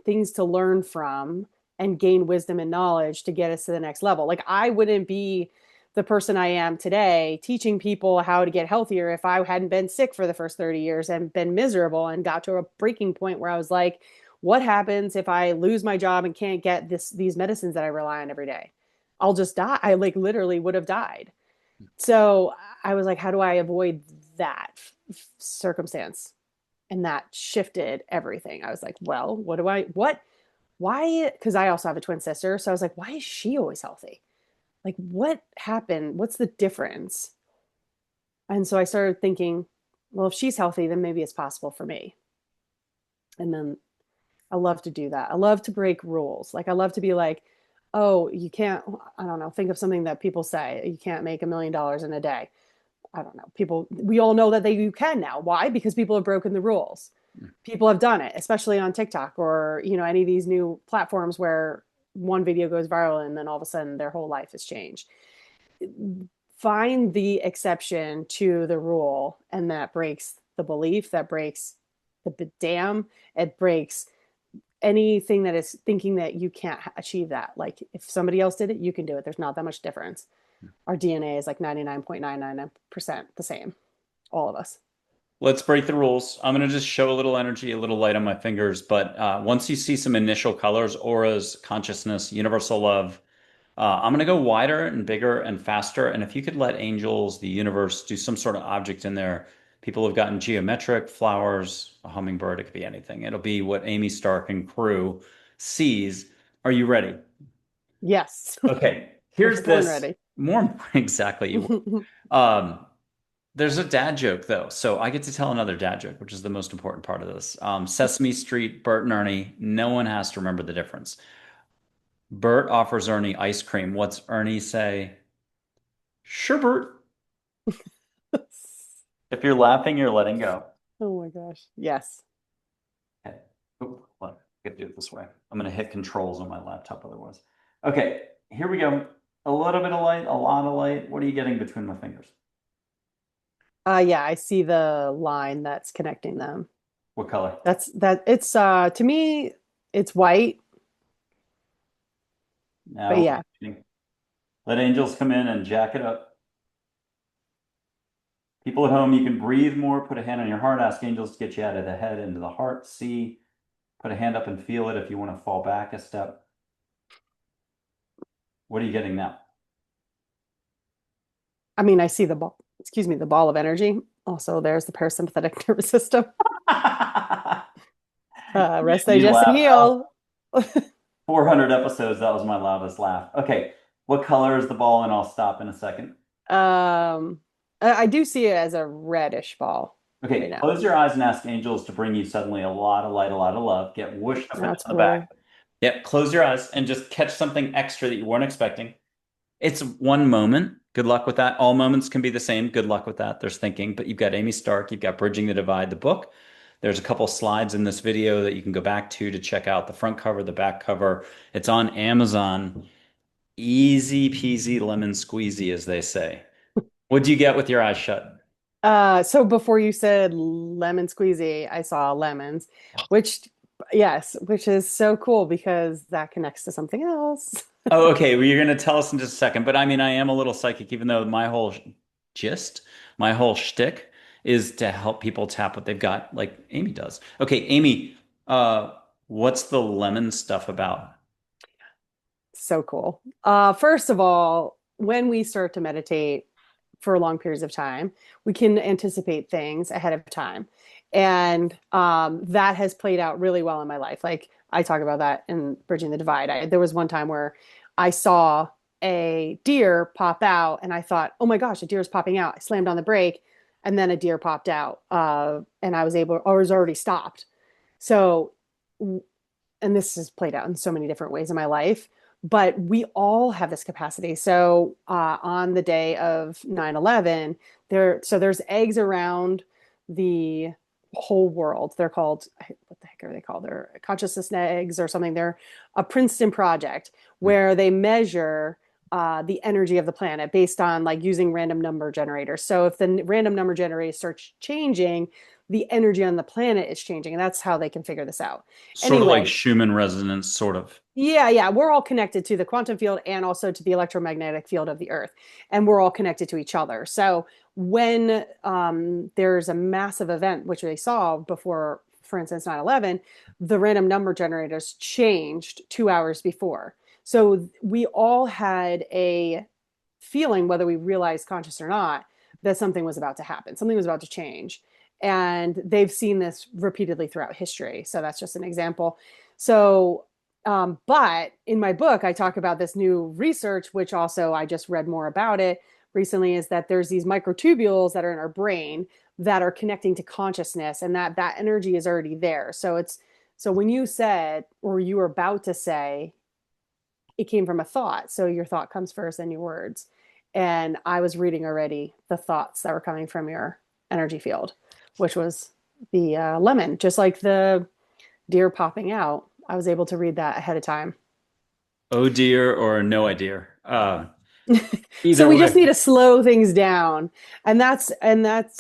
things to learn from and gain wisdom and knowledge to get us to the next level. Like I wouldn't be the person I am today teaching people how to get healthier if I hadn't been sick for the first 30 years and been miserable and got to a breaking point where I was like, what happens if I lose my job and can't get these medicines that I rely on every day? I'll just die. I like literally would have died. So I was like, how do I avoid that circumstance? And that shifted everything. I was like, well, why? Because I also have a twin sister. So I was like, why is she always healthy? Like, what happened? What's the difference? And so I started thinking, well, if she's healthy, then maybe it's possible for me. And then I love to do that. I love to break rules. Like, I love to be like, oh, you can't, I don't know, think of something that people say, you can't make $1 million in a day. I don't know. People, we all know that you can now. Why? Because people have broken the rules. People have done it, especially on TikTok or, any of these new platforms where one video goes viral and then all of a sudden their whole life has changed. Find the exception to the rule, and that breaks the belief, that breaks the dam, it breaks anything that is thinking that you can't achieve that. Like if somebody else did it, you can do it. There's not that much difference. Our DNA is like 99.999% the same, all of us. Let's break the rules. I'm going to just show a little energy, a little light on my fingers. But once you see some initial colors, auras, consciousness, universal love, I'm going to go wider and bigger and faster. And if you could let angels, the universe, do some sort of object in there, people have gotten geometric, flowers, a hummingbird, it could be anything. It'll be what Amy Stark and crew sees. Are you ready? Yes. Okay, I was here's born this. ready. More exactly, you were. There's a dad joke though, so I get to tell another dad joke, which is the most important part of this. Sesame Street, Bert and Ernie. No one has to remember the difference. Bert offers Ernie ice cream. What's Ernie say? Sure, Bert. If you're laughing, you're letting go. Oh my gosh. Yes. Okay. Oop, what? I could do it this way. I'm going to hit controls on my laptop otherwise. Okay, here we go. A little bit of light, a lot of light. What are you getting between my fingers? Yeah, I see the line that's connecting them. What color? It's to me it's white, but Now, yeah. let angels come in and jack it up. People at home, you can breathe more, put a hand on your heart, ask angels to get you out of the head into the heart. See, put a hand up and feel it if you want to fall back a step. What are you getting now? I mean, I see the ball, excuse me, the ball of energy. Also, there's the parasympathetic nervous system. You Rest, made me digest, and laugh. 400 episodes, that was my loudest laugh. Okay, what color is the ball? And I'll stop in a second. I do see it as a reddish ball right Okay, now. close your eyes and ask angels to bring you suddenly a lot of light, a lot of love. Get whooshed up and down That's the back. cool. Yep, close your eyes and just catch something extra that you weren't expecting. It's one moment. Good luck with that. All moments can be the same. Good luck with that. There's thinking, but you've got Amy Stark, you've got Bridging the Divide, the book. There's a couple slides in this video that you can go back to check out the front cover, the back cover. It's on Amazon. Easy peasy lemon squeezy, as they say. What'd you get with your eyes shut? So before you said lemon squeezy, I saw lemons, which, yes, which is so cool because that connects to something else. Oh, okay. Well, you're going to tell us in just a second. But I mean, I am a little psychic, even though my whole gist, my whole shtick is to help people tap what they've got, like Amy does. Okay, Amy, what's the lemon stuff about? So cool. First of all, when we start to meditate for long periods of time, we can anticipate things ahead of time. And that has played out really well in my life. Like I talk about that in Bridging the Divide. There was one time where I saw a deer pop out and I thought, oh my gosh, a deer is popping out. I slammed on the brake and then a deer popped out and I was able, or was already stopped. So, and this has played out in so many different ways in my life, but we all have this capacity. So on the day of 9/11, there's eggs around the whole world. They're called, what the heck are they called? They're consciousness eggs or something. They're a Princeton project where they measure the energy of the planet based on like using random number generators. So if the random number generator starts changing, the energy on the planet is changing, and that's how they can figure this out. Sort of like Anyway, Schumann resonance, sort of. yeah, we're all connected to the quantum field and also to the electromagnetic field of the Earth, and we're all connected to each other. So when there's a massive event, which they saw before, for instance, 9/11, the random number generators changed 2 hours before. So we all had a feeling, whether we realized conscious or not, that something was about to happen, something was about to change. And they've seen this repeatedly throughout history. So that's just an example. So but in my book, I talk about this new research, which also I just read more about it recently, is that there's these microtubules that are in our brain that are connecting to consciousness, and that energy is already there. So when you said, or you were about to say, it came from a thought. So your thought comes first, then your words. And I was reading already the thoughts that were coming from your energy field, which was the lemon, just like the deer popping out. I was able to read that ahead of time. Oh dear, or no idea. So Either we just way. need to slow things down, and that's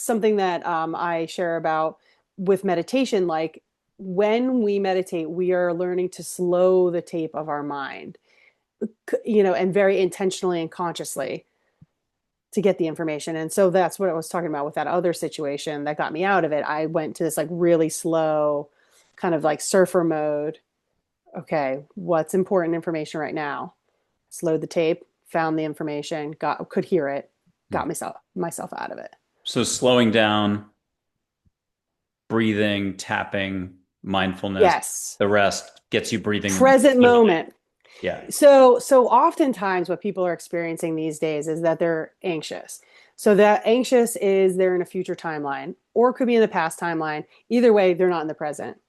something that I share about with meditation. Like when we meditate, we are learning to slow the tape of our mind, and very intentionally and consciously to get the information. And so that's what I was talking about with that other situation that got me out of it. I went to this like really slow, kind of like surfer mode. Okay, what's important information right now? Slowed the tape, found the information, could hear it, got myself out of it. So slowing down, breathing, tapping, mindfulness, Yes. the rest gets you breathing Present clearly. moment. Yeah. So oftentimes what people are experiencing these days is that they're anxious. So that anxious is they're in a future timeline or could be in the past timeline. Either way, they're not in the present.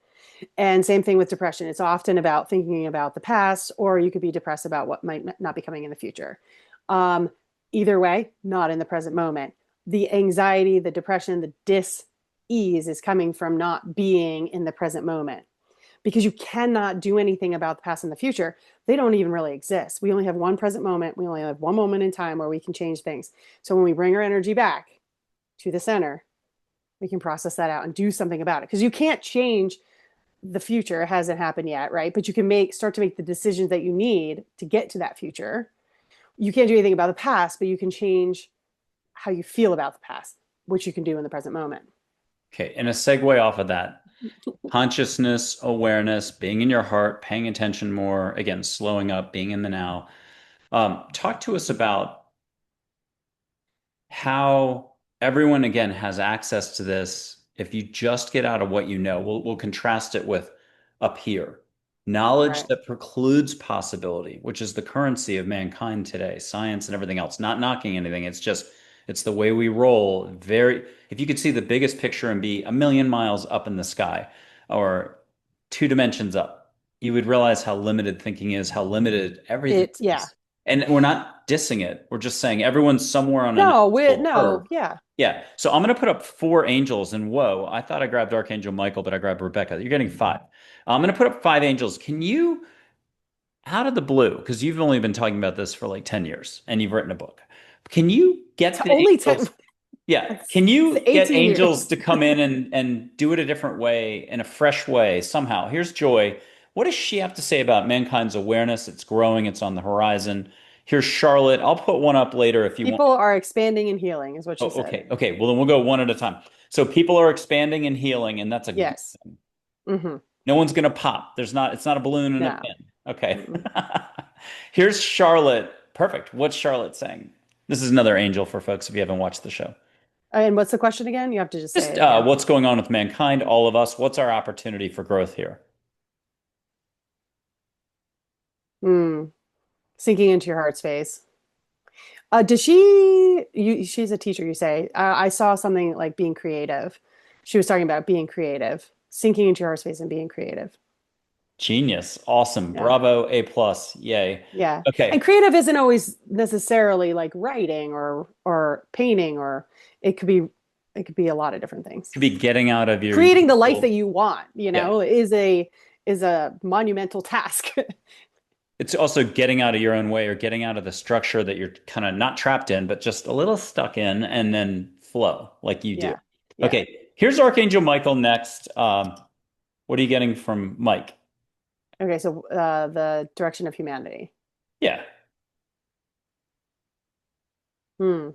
And same thing with depression. It's often about thinking about the past, or you could be depressed about what might not be coming in the future. Um, Either way, not in the present moment. The anxiety, the depression, the dis-ease is coming from not being in the present moment because you cannot do anything about the past and the future. They don't even really exist. We only have one present moment. We only have one moment in time where we can change things. So when we bring our energy back to the center, we can process that out and do something about it because you can't change the future. It hasn't happened yet, right? But you can start to make the decisions that you need to get to that future. You can't do anything about the past, but you can change how you feel about the past. which you can do in the present moment. Okay. And a segue off of that, consciousness, awareness, being in your heart, paying attention more, again, slowing up, being in the now. Talk to us about how everyone again has access to this if you just get out of what you know. We'll contrast it with up here. Knowledge Right. that precludes possibility, which is the currency of mankind today, science and everything else. Not knocking anything. It's just it's the way we roll. Very if you could see the biggest picture and be a million miles up in the sky or two dimensions up, you would realize how limited thinking is, how limited everything Yeah. is. And we're not dissing it. We're just saying everyone's somewhere on an No, invisible curve. no, yeah. Yeah. So I'm going to put up four angels. And whoa, I thought I grabbed Archangel Michael, but I grabbed Rebecca. You're getting five. I'm going to put up five angels. Can you, out of the blue, because you've only been talking about this for like 10 years and you've written a book, can you get the Only 10, angels? Yeah. it's Can you get 18 angels years. to come in and do it a different way, in a fresh way, somehow? Here's Joy. What does she have to say about mankind's awareness? It's growing, it's on the horizon. Here's Charlotte. I'll put one up later if you want. People are expanding and healing, is what she Oh, said. okay. Okay. Well, then we'll go one at a time. So people are expanding and healing, and that's a good Yes. thing. Hmm. No one's going to pop. It's not a balloon and a No. pin. Okay. Mm-mm. Here's Charlotte. Perfect. What's Charlotte saying? This is another angel for folks if you haven't watched the show. And what's the question again? You have to just say Just it again. what's going on with mankind, all of us? What's our opportunity for growth here? Hmm. Sinking into your heart space. She's a teacher, you say. I saw something like being creative. She was talking about being creative, sinking into your heart space and being creative. Genius. Awesome. Yeah. Bravo. A plus. Yay. Yeah. And Okay. creative isn't always necessarily like writing or painting or it could be it could be a lot of different things. Could be getting out of your Creating the life that usual. you want, Yeah. is a monumental task. It's also getting out of your own way or getting out of the structure that you're kind of not trapped in, but just a little stuck in and then flow like you do. Yeah. Yeah. Okay, here's Archangel Michael next. What are you getting from Mike? Okay, so the direction of humanity. Yeah. Hmm.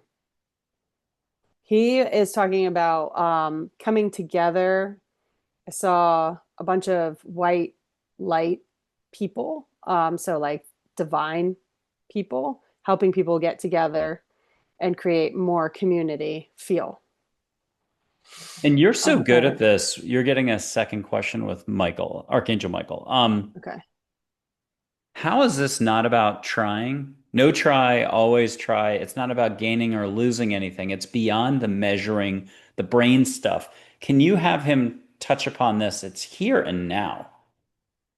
He is talking about coming together. I saw a bunch of white light people, so like divine people, helping people get together and create more community feel. And you're so good at Okay. this. You're getting a second question with Michael, Archangel Michael. Okay. How is this not about trying? No try, always try. It's not about gaining or losing anything. It's beyond the measuring, the brain stuff. Can you have him touch upon this? It's here and now.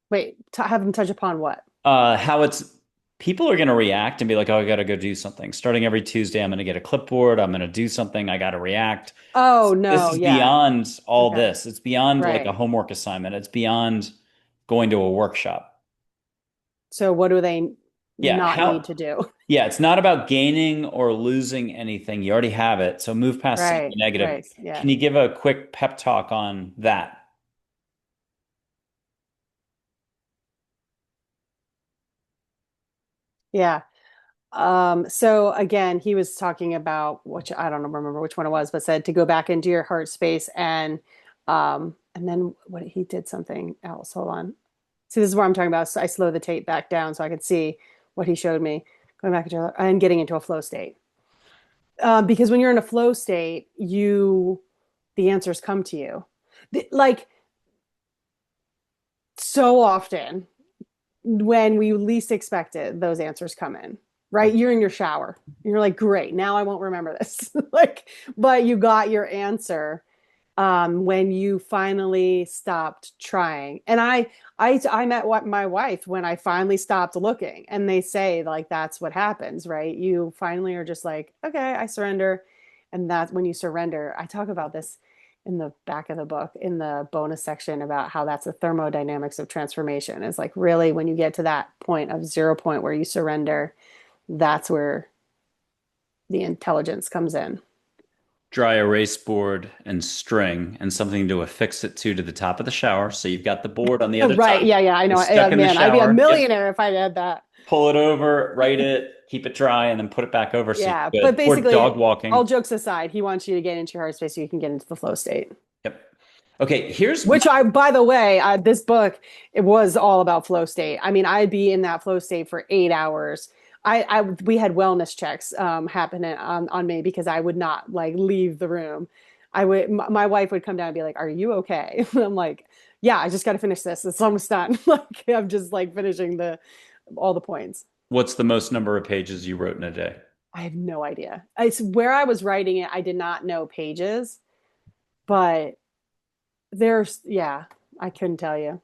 Wait, have him touch upon what? How it's people are going to react and be like, oh, I got to go do something. Starting every Tuesday, I'm going to get a clipboard. I'm going to do something. I got to react. Oh, This no, is yeah. beyond all Okay. this. It's beyond like a Right. homework assignment. It's beyond going to a workshop. So what do they Yeah. not need to do? Yeah, it's not about gaining or losing anything. You already have it. So move past some of the Right, negative. right. Yeah. Can you give a quick pep talk on that? Yeah. So again, he was talking about which I don't remember which one it was, but said to go back into your heart space and then what he did something else. Hold on. See, this is what I'm talking about. So I slow the tape back down so I could see what he showed me. Going back into and getting into a flow state. Because when you're in a flow state, the answers come to you. Like so often when we least expect it, those answers come in, right? You're in your shower. You're like, great, now I won't remember this. Like, but you got your answer when you finally stopped trying. And I met my wife when I finally stopped looking. And they say like that's what happens, right? You finally are just like, okay, I surrender. And that's when you surrender. I talk about this in the back of the book in the bonus section about how that's the thermodynamics of transformation. It's like really when you get to that point of 0 point where you surrender, that's where the intelligence comes in. Dry erase board and string and something to affix it to the top of the shower. So you've got the board on the other Right. side. Yeah. Yeah. I You're know. stuck in the Man, I'd be a shower. Yep. millionaire if I had that. Pull it over, write it, keep it dry, and then put it back over so Yeah, you're but good. Or basically, dog all walking. jokes aside, he wants you to get into your heart space so you can get into the flow state. Yep. Okay, here's my Which I, by the way, this book, it was all about flow state. I mean, I'd be in that flow state for 8 hours. We had wellness checks happen on me because I would not like leave the room. My wife would come down and be like, "Are you okay?" I'm like, "Yeah, I just got to finish this. It's almost done." Like I'm just like finishing the all the points. what's the most number of pages you wrote in a day? I have no idea. It's where I was writing it. I did not know pages, but yeah, I couldn't tell you.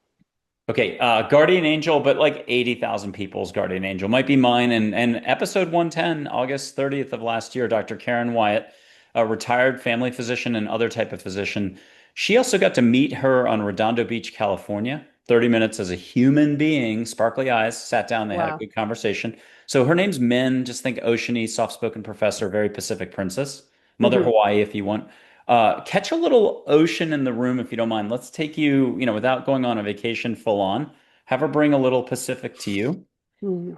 Okay, Guardian Angel, but like 80,000 people's Guardian Angel might be mine. And episode 110, August 30th of last year, Dr. Karen Wyatt, a retired family physician and other type of physician. She also got to meet her on Redondo Beach, California. 30 minutes as a human being, sparkly eyes, sat down, they had a Wow. good conversation. So her name's Min, just think oceany, soft-spoken professor, very Pacific princess. Mother Hmm. Hawaii, if you want. Catch a little ocean in the room if you don't mind. Let's take you, without going on a vacation full on, have her bring a little Pacific to you. Mm.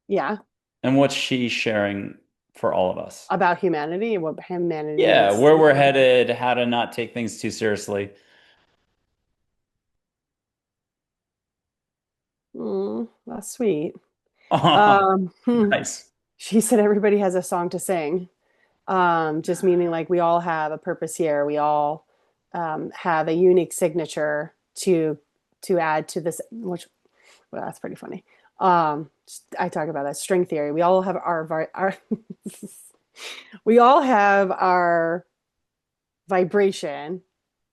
Yeah, And what's she sharing for all of us? about humanity and what humanity Yeah, needs where to we're know. headed, how to not take things too seriously. That's sweet. Oh, Um, nice. she said everybody has a song to sing. Just meaning like we all have a purpose here. We all have a unique signature to add to this, which well, that's pretty funny. I talk about that string theory. We all have our we all have our vibration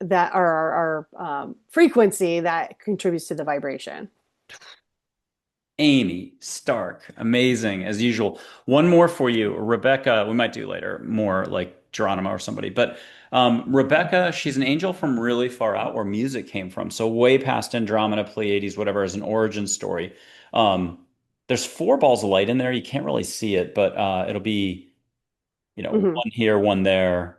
that our frequency that contributes to the vibration. Amy Stark, amazing as usual. One more for you, Rebecca. We might do later, more like Geronimo or somebody. But Rebecca, she's an angel from really far out where music came from. So way past Andromeda, Pleiades, whatever, as an origin story. Um, there's four balls of light in there. You can't really see it, but it'll be, Hmm. one here, one there.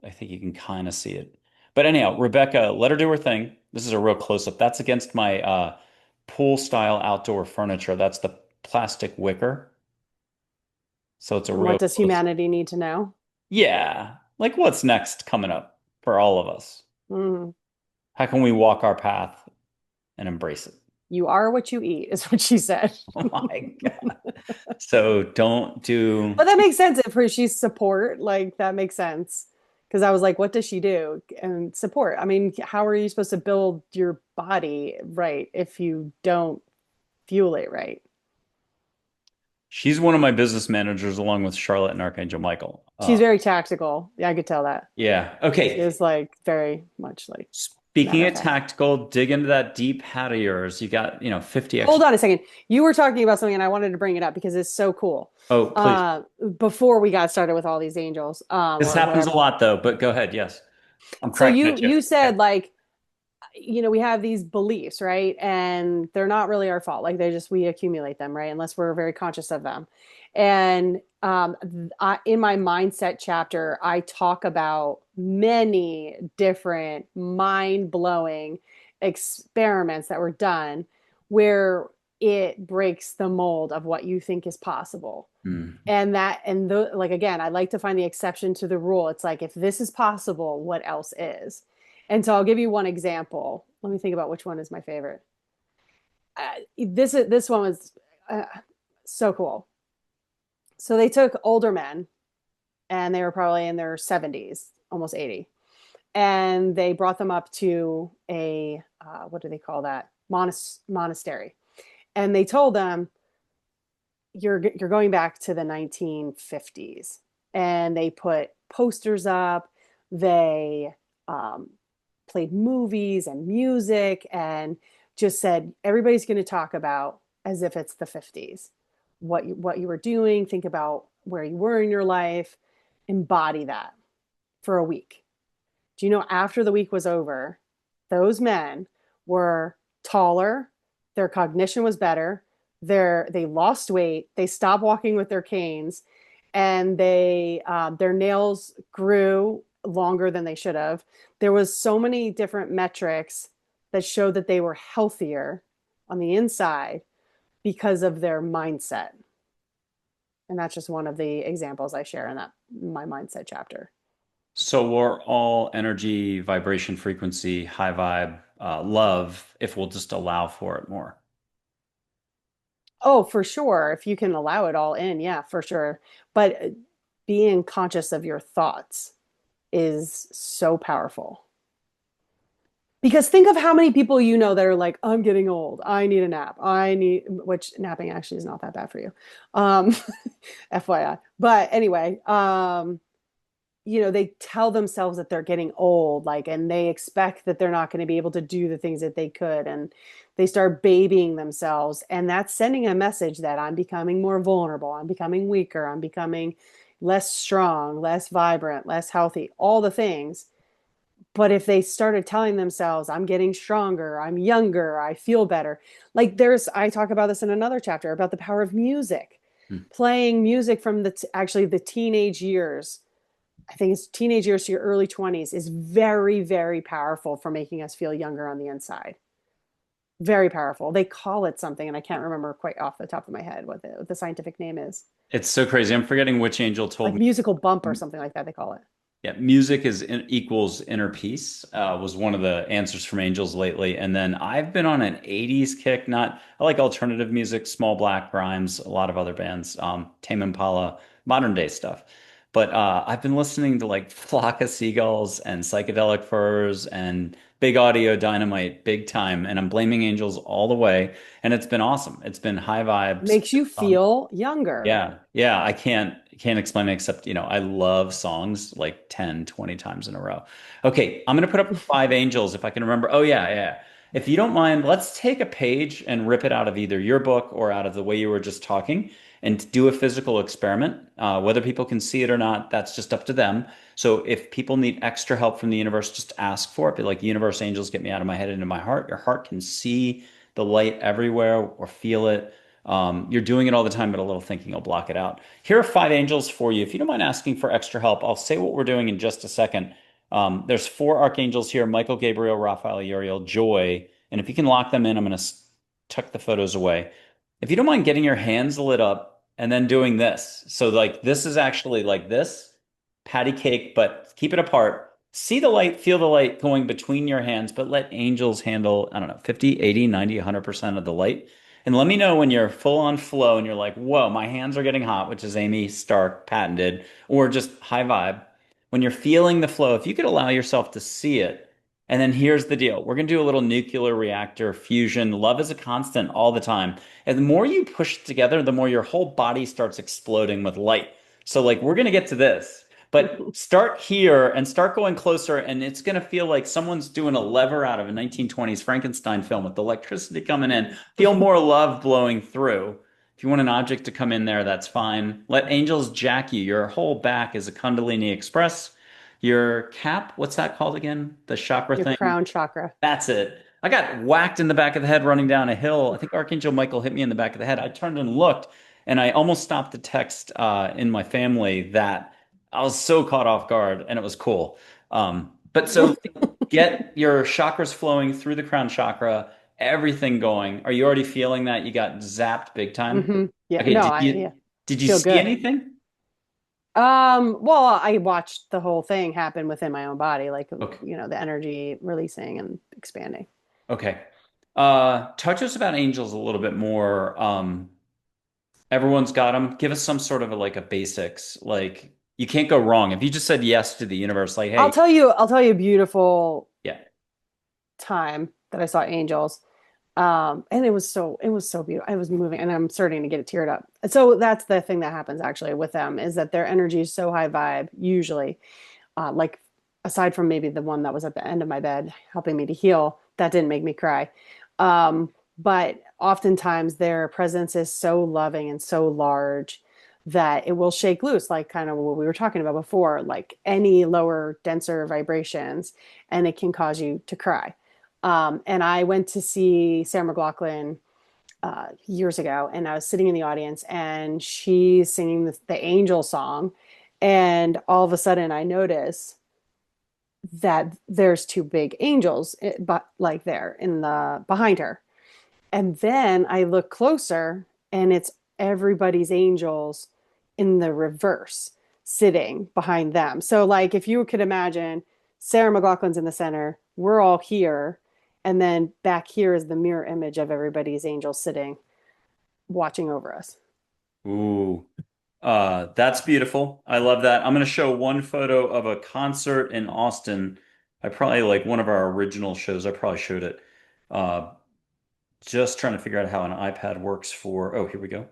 I think you can kind of see it. But anyhow, Rebecca, let her do her thing. This is a real close up. That's against my pool style outdoor furniture. That's the plastic wicker. So it's a And real what does close. humanity need to know? Yeah. Like what's next coming up for all of us? Mm. How can we walk our path and embrace it? You are what you eat, is what she said. Oh my God. So don't do. But that makes sense if her she's support, like that makes sense. Because I was like, what does she do? And support. I mean, how are you supposed to build your body right if you don't fuel it right? She's one of my business managers along with Charlotte and Archangel Michael. She's very tactical. Yeah, I could tell that. Yeah. She Okay. is like very much like matter Speaking of of fact. tactical, dig into that deep hat of yours. You got, 50 Hold extra. on a second. You were talking about something and I wanted to bring it up because it's so cool. Oh, please. Uh, Before we got started with all these angels, This or happens a whatever. lot though, but go ahead. Yes. I'm So cracking you at you. you Okay. said like we have these beliefs, right? And they're not really our fault. Like they're just, we accumulate them, right? Unless we're very conscious of them. And in my mindset chapter, I talk about many different mind blowing experiments that were done where it breaks the mold of what you think is possible. Hmm. Like again, I like to find the exception to the rule. It's like if this is possible, what else is? And so I'll give you one example. Let me think about which one is my favorite. This one was uh, so cool. So they took older men, and they were probably in their 70s, almost 80, and they brought them up to a what do they call that, monastery, and they told them you're going back to the 1950s, and they put posters up. They um, played movies and music and just said everybody's going to talk about as if it's the 50s, what you were doing, think about where you were in your life, embody that for a week. Do you know after the week was over, those men were taller, their cognition was better, they lost weight, they stopped walking with their canes, and their nails grew longer than they should have. There was so many different metrics that showed that they were healthier on the inside. because of their mindset. And that's just one of the examples I share in that my mindset chapter. So we're all energy, vibration, frequency, high vibe, love, if we'll just allow for it more. Oh, for sure. If you can allow it all in, yeah, for sure. But being conscious of your thoughts is so powerful. Because think of how many people you know that are like, I'm getting old. I need a nap. Which napping actually is not that bad for you. Um, FYI. But anyway, they tell themselves that they're getting old, like, and they expect that they're not going to be able to do the things that they could. And they start babying themselves. And that's sending a message that I'm becoming more vulnerable. I'm becoming weaker. I'm becoming less strong, less vibrant, less healthy, all the things. But if they started telling themselves, I'm getting stronger, I'm younger, I feel better. Like I talk about this in another chapter about the power of music. Hmm. Playing music from actually the teenage years, I think it's teenage years to your early 20s, is very, very powerful for making us feel younger on the inside. Very powerful. They call it something, and I can't remember quite off the top of my head what the scientific name is. It's so crazy. I'm forgetting which angel told Like me. musical bump or something like that, they call it. Yeah, music equals inner peace, was one of the answers from angels lately. And then I've been on an 80s kick. Not I like alternative music, Small Black, Grimes, a lot of other bands, Tame Impala, modern day stuff. But I've been listening to like Flock of Seagulls and Psychedelic Furs and Big Audio Dynamite big time. And I'm blaming angels all the way. And it's been awesome. It's been high vibes. Makes you feel younger. Yeah. Yeah. I can't explain it except, I love songs like 10, 20 times in a row. Okay. I'm going to put up five angels if I can remember. Oh, yeah. Yeah. If you don't mind, let's take a page and rip it out of either your book or out of the way you were just talking and do a physical experiment. Whether people can see it or not, that's just up to them. So if people need extra help from the universe, just ask for it. Be like, universe angels, get me out of my head into my heart. Your heart can see the light everywhere or feel it. You're doing it all the time, but a little thinking will block it out. Here are five angels for you. If you don't mind asking for extra help, I'll say what we're doing in just a second. There's four archangels here: Michael, Gabriel, Raphael, Uriel, Joy. And if you can lock them in, I'm going to tuck the photos away. If you don't mind getting your hands lit up and then doing this. So, like, this is actually like this patty cake, but keep it apart. See the light, feel the light going between your hands, but let angels handle, I don't know, 50, 80, 90, 100% of the light. And let me know when you're full on flow and you're like, whoa, my hands are getting hot, which is Amy Stark patented, or just high vibe. When you're feeling the flow, if you could allow yourself to see it, and then here's the deal. We're going to do a little nuclear reactor fusion. Love is a constant all the time. And the more you push it together, the more your whole body starts exploding with light. So, like, we're going to get to this. But start here and start going closer, and it's going to feel like someone's doing a lever out of a 1920s Frankenstein film with electricity coming in. Feel more love blowing through. If you want an object to come in there, that's fine. Let angels jack you. Your whole back is a Kundalini Express. Your cap, what's that called again? The chakra Your thing? crown chakra. That's it. I got whacked in the back of the head running down a hill. I think Archangel Michael hit me in the back of the head. I turned and looked, and I almost stopped the text in my family that I was so caught off guard, and it was cool. But so get your chakras flowing through the crown chakra, everything going. Are you already feeling that you got zapped big time? Yeah, Okay, no, did I you yeah, did you feel see good. anything? Well, I watched the whole thing happen within my own body, like, Okay. the energy releasing and expanding. Okay. Touch us about angels a little bit more. Everyone's got them. Give us some sort of like a basics. Like you can't go wrong. If you just said yes to the universe, like, hey, I'll tell you a beautiful yeah, time that I saw angels. And it was so beautiful. I was moving and I'm starting to get it teared up. So that's the thing that happens actually with them is that their energy is so high vibe, usually. Like aside from maybe the one that was at the end of my bed helping me to heal, that didn't make me cry. But oftentimes their presence is so loving and so large that it will shake loose, like kind of what we were talking about before, like any lower, denser vibrations, and it can cause you to cry. And I went to see Sarah McLachlan years ago, and I was sitting in the audience, and she's singing the Angel song, and all of a sudden I notice that there's two big angels, but like there in the behind her, And then I look closer and it's everybody's angels in the reverse sitting behind them. So, like, if you could imagine Sarah McLaughlin's in the center, we're all here. And then back here is the mirror image of everybody's angels sitting, watching over us. Ooh. That's beautiful. I love that. I'm going to show one photo of a concert in Austin. I probably like one of our original shows. I probably showed it. Uh, just trying to figure out how an iPad works for. Oh, here we go.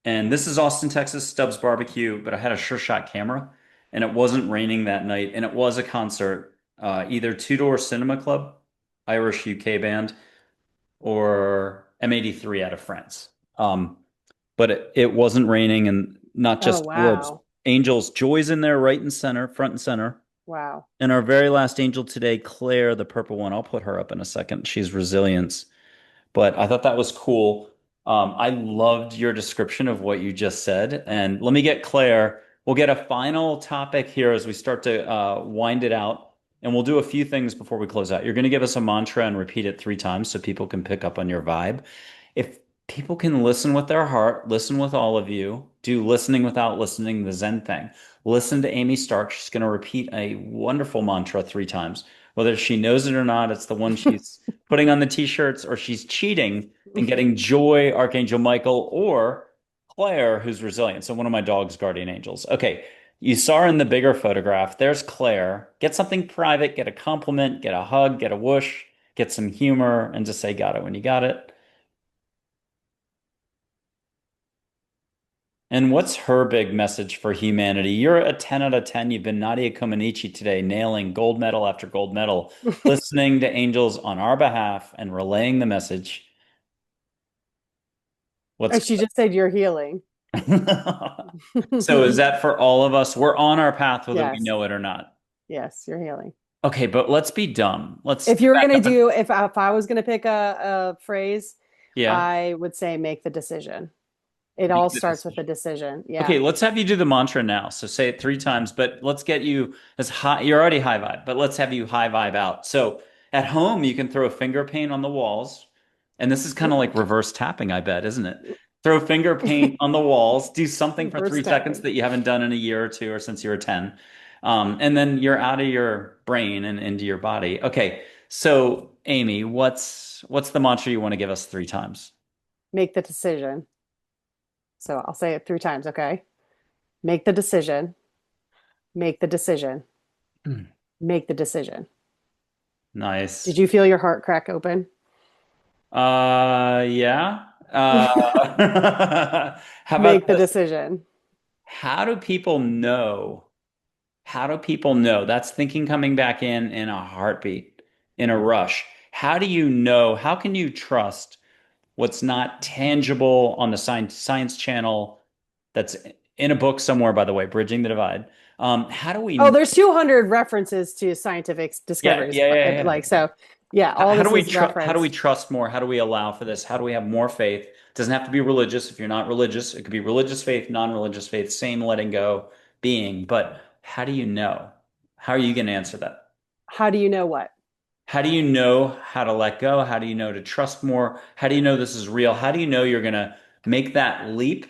And this is Austin, Texas, Stubbs Barbecue, but I had a Sure Shot camera and it wasn't raining that night. And it was a concert, either Two Door Cinema Club, Irish UK band, or M83 out of France. But it wasn't raining and not Oh, just orbs. wow. Angels, Joy's in there right and center, front and center. Wow. And our very last angel today, Claire, the purple one, I'll put her up in a second. She's resilience. But I thought that was cool. I loved your description of what you just said. And let me get Claire. We'll get a final topic here as we start to wind it out. And we'll do a few things before we close out. You're going to give us a mantra and repeat it 3 times so people can pick up on your vibe. If people can listen with their heart, listen with all of you, do listening without listening, the Zen thing. Listen to Amy Stark. She's going to repeat a wonderful mantra 3 times. Whether she knows it or not, it's the one she's putting on the t-shirts, or she's cheating and getting Joy, Archangel Michael, or Claire, who's resilient. So one of my dog's guardian angels. Okay, you saw her in the bigger photograph. There's Claire. Get something private, get a compliment, get a hug, get a whoosh, get some humor, and just say got it when you got it. And what's her big message for humanity? You're a 10 out of 10. You've been Nadia Comaneci today, nailing gold medal after gold medal, listening to angels on our behalf and relaying the message. What's She just said you're healing. so is that for all of us? We're on our path whether we Yes. know it or not. Yes, you're healing. Okay, but let's be dumb. Let's If you were back gonna up. do, if I was gonna pick a phrase, Yeah, I would say make the decision. It all make the starts with a decision. decision. Okay, Yeah. let's have you do the mantra now. So say it 3 times, but let's get you as high. You're already high vibe, but let's have you high vibe out. So at home, you can throw finger paint on the walls. And this is kind of like reverse tapping, I bet, isn't it? Throw finger paint on the walls, do something for Reverse 3 seconds tapping. that you haven't done in a year or two or since you were 10. And then you're out of your brain and into your body. Okay, so Amy, what's the mantra you want to give us 3 times? Make the decision. So I'll say it 3 times, okay? Make the decision. Make the decision. Hmm. Make the decision. Did Nice. you feel your heart crack open? Yeah. How about Make the this? decision. How do people know? How do people know? That's thinking coming back in a heartbeat, in a rush. How do you know? How can you trust what's not tangible on the science channel that's in a book somewhere, by the way, Bridging the Divide? How do Oh, we, there's 200 references to scientific yeah, discoveries. yeah, yeah, yeah. Like, so yeah, all How do this we is trust? How do we referenced. trust more? How do we allow for this? How do we have more faith? It doesn't have to be religious. If you're not religious, it could be religious faith, non-religious faith, same letting go being. But how do you know? How are you going to answer that? How do you know what? How do you know how to let go? How do you know to trust more? How do you know this is real? How do you know you're going to make that leap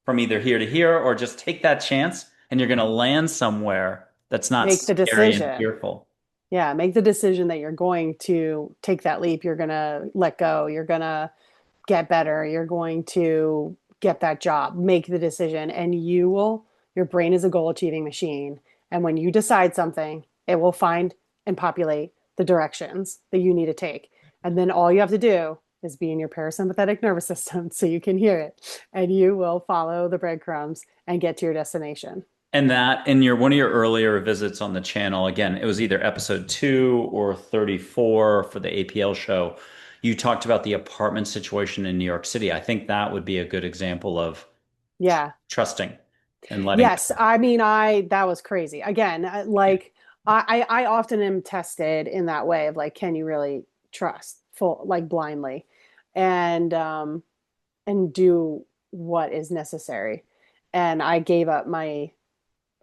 from either here to here or just take that chance and you're going to land somewhere that's not Make the scary and decision. fearful? Yeah, make the decision that you're going to take that leap. You're going to let go. You're going to get better. You're going to get that job. Make the decision, and you will. Your brain is a goal achieving machine. And when you decide something, it will find and populate the directions that you need to take. And then all you have to do is be in your parasympathetic nervous system so you can hear it. And you will follow the breadcrumbs and get to your destination. And that in your one of your earlier visits on the channel, again, it was either episode 2 or 34 for the APL show. You talked about the apartment situation in New York City. I think that would be a good example of Yeah. trusting and letting Yes, go. I mean, I that was crazy. Again, Yeah. like I often am tested in that way of like, can you really trust full like blindly, and and do what is necessary. And I gave up my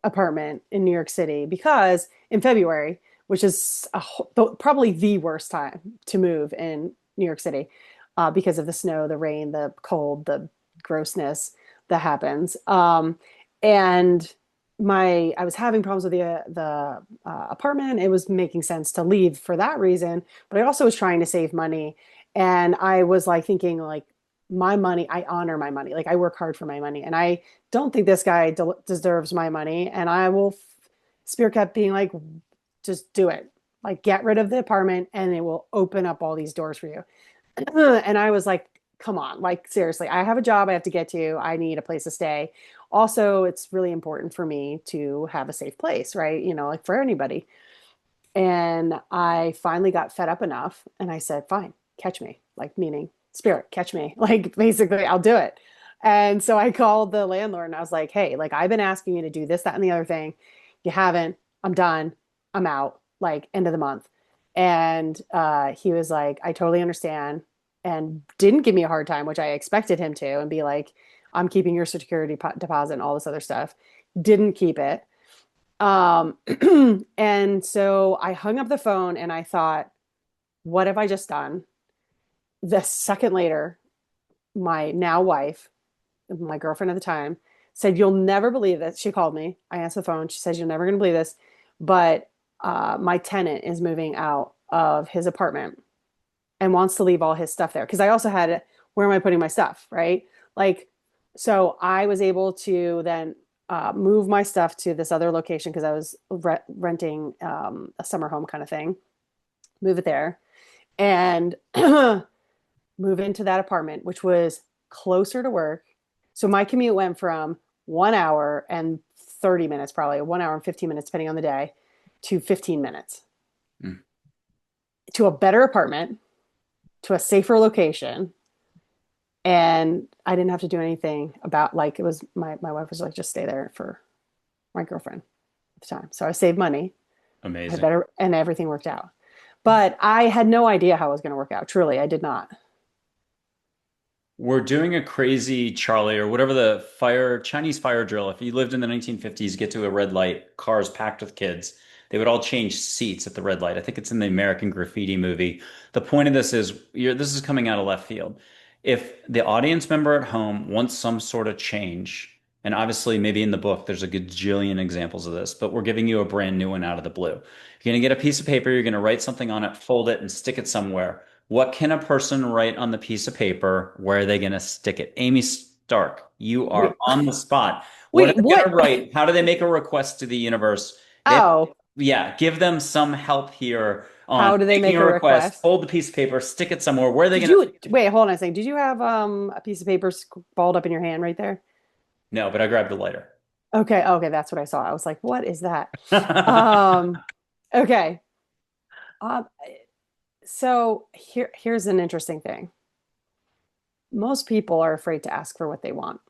apartment in New York City because in February, which is probably the worst time to move in New York City, because of the snow, the rain, the cold, the grossness that happens. And I was having problems with the apartment. It was making sense to leave for that reason, but I also was trying to save money, and I was like thinking like my money, I honor my money, like I work hard for my money, and I don't think this guy deserves my money, and I will. Spirit kept being like, just do it, like get rid of the apartment, and it will open up all these doors for you. And I was like, come on, like seriously, I have a job I have to get to. I need a place to stay. Also, it's really important for me to have a safe place, right? You know, like for anybody. And I finally got fed up enough and I said, fine, catch me, like meaning spirit, catch me. Like basically, I'll do it. And so I called the landlord and I was like, hey, like I've been asking you to do this, that, and the other thing. You haven't. I'm done. I'm out, like end of the month. And he was like, I totally understand. And didn't give me a hard time, which I expected him to, and be like, I'm keeping your security deposit and all this other stuff. Didn't keep it. Um, and so I hung up the phone and I thought, what have I just done? The second later, my now wife, my girlfriend at the time, said, you'll never believe this. She called me. I answered the phone. She says, you're never going to believe this, but my tenant is moving out of his apartment and wants to leave all his stuff there. Because I also had, where am I putting my stuff? Right. Like, so I was able to then move my stuff to this other location because I was renting a summer home kind of thing, move it there and move into that apartment, which was closer to work. So my commute went from 1 hour and 30 minutes, probably 1 hour and 15 minutes, depending on the day, to 15 minutes Mm. to a better apartment, to a safer location. And I didn't have to do anything about like it was my wife was like, just stay there for my girlfriend at the time. So I saved money, had Amazing. better, and everything worked out. But I had no idea how it was going to work out. Truly, I did not. We're doing a crazy Charlie or whatever the Chinese fire drill. If you lived in the 1950s, get to a red light, cars packed with kids, they would all change seats at the red light. I think it's in the American Graffiti movie. The point of this is this is coming out of left field. If the audience member at home wants some sort of change, and obviously maybe in the book there's a gajillion examples of this, but we're giving you a brand new one out of the blue. You're going to get a piece of paper, you're going to write something on it, fold it, and stick it somewhere. What can a person write on the piece of paper? Where are they going to stick it? Amy Stark, you are Wait, on the spot. What are wait, they going to what? write? How do they make a request to the universe? They, Oh, yeah, give them some help here on how do they making make a a request. request? Hold the piece of paper, stick it somewhere. Where are they Did going to you stick it? wait? Hold on a second. Did you have a piece of paper balled up in your hand right there? No, but I grabbed a lighter. Okay, okay, that's what I saw. I was like, what is that? Um, okay. Um, so here's an interesting thing. Most people are afraid to ask for what they want.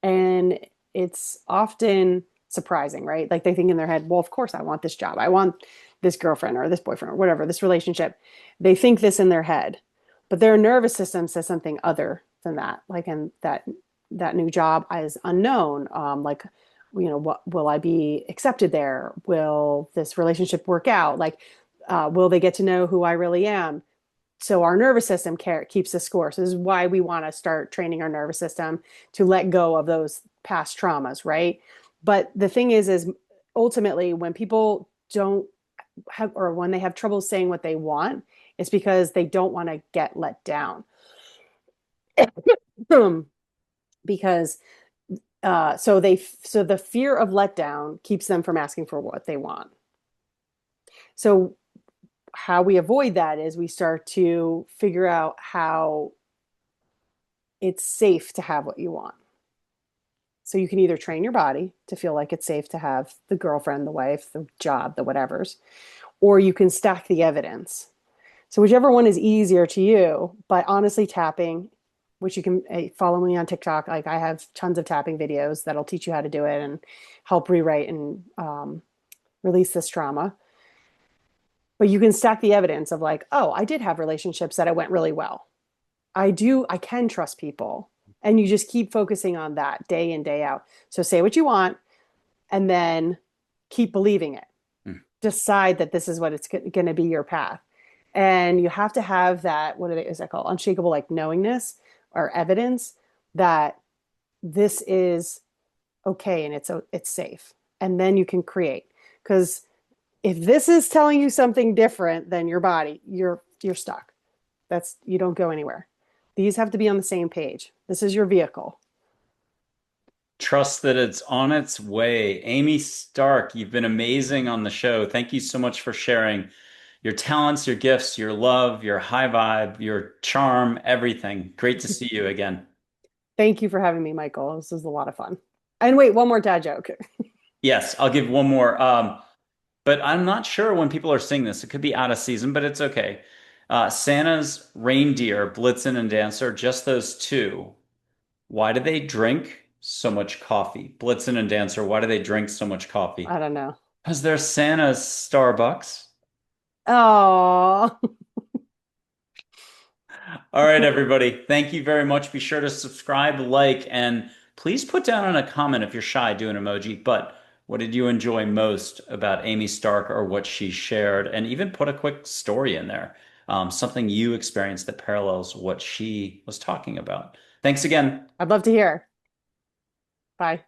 And it's often surprising, right? Like they think in their head, well, of course I want this job. I want this girlfriend or this boyfriend or whatever, this relationship. They think this in their head, but their nervous system says something other than that. Like, and that new job is unknown. Like, you know, what will I be accepted there? Will this relationship work out? Like, will they get to know who I really am? So our nervous system keeps the score. So this is why we want to start training our nervous system to let go of those past traumas, right? But the thing is ultimately when people don't have, or when they have trouble saying what they want, it's because they don't want to get let down. Because so the fear of letdown keeps them from asking for what they want. So how we avoid that is we start to figure out how it's safe to have what you want. So you can either train your body to feel like it's safe to have the girlfriend, the wife, the job, the whatevers, or you can stack the evidence. So whichever one is easier to you, but honestly tapping, which you can follow me on TikTok. Like I have tons of tapping videos that'll teach you how to do it and help rewrite and release this trauma. But you can stack the evidence of like, oh, I did have relationships that it went really well. I can trust people. And you just keep focusing on that day in, day out. So say what you want and then keep believing it. Mm. Decide that this is what it's going to be your path. And you have to have that, is that called? Unshakable, like knowingness or evidence that this is okay and it's safe. And then you can create. Because if this is telling you something different than your body, you're stuck. That's you don't go anywhere. These have to be on the same page. This is your vehicle. Trust that it's on its way. Amy Stark, you've been amazing on the show. Thank you so much for sharing your talents, your gifts, your love, your high vibe, your charm, everything. Great to see you again. Thank you for having me, Michael. This was a lot of fun. And wait, one more dad joke. Yes, I'll give one more. But I'm not sure when people are seeing this. It could be out of season, but it's okay. Santa's reindeer, Blitzen and Dancer, just those two. Why do they drink so much coffee? Blitzen and Dancer, why do they drink so much I coffee? don't know. Because they're Santa's Starbucks. Oh, All right, everybody. Thank you very much. Be sure to subscribe, like, and please put down in a comment if you're shy, do an emoji. But what did you enjoy most about Amy Stark or what she shared? And even put a quick story in there, something you experienced that parallels what she was talking about. Thanks again. I'd love to hear. Bye.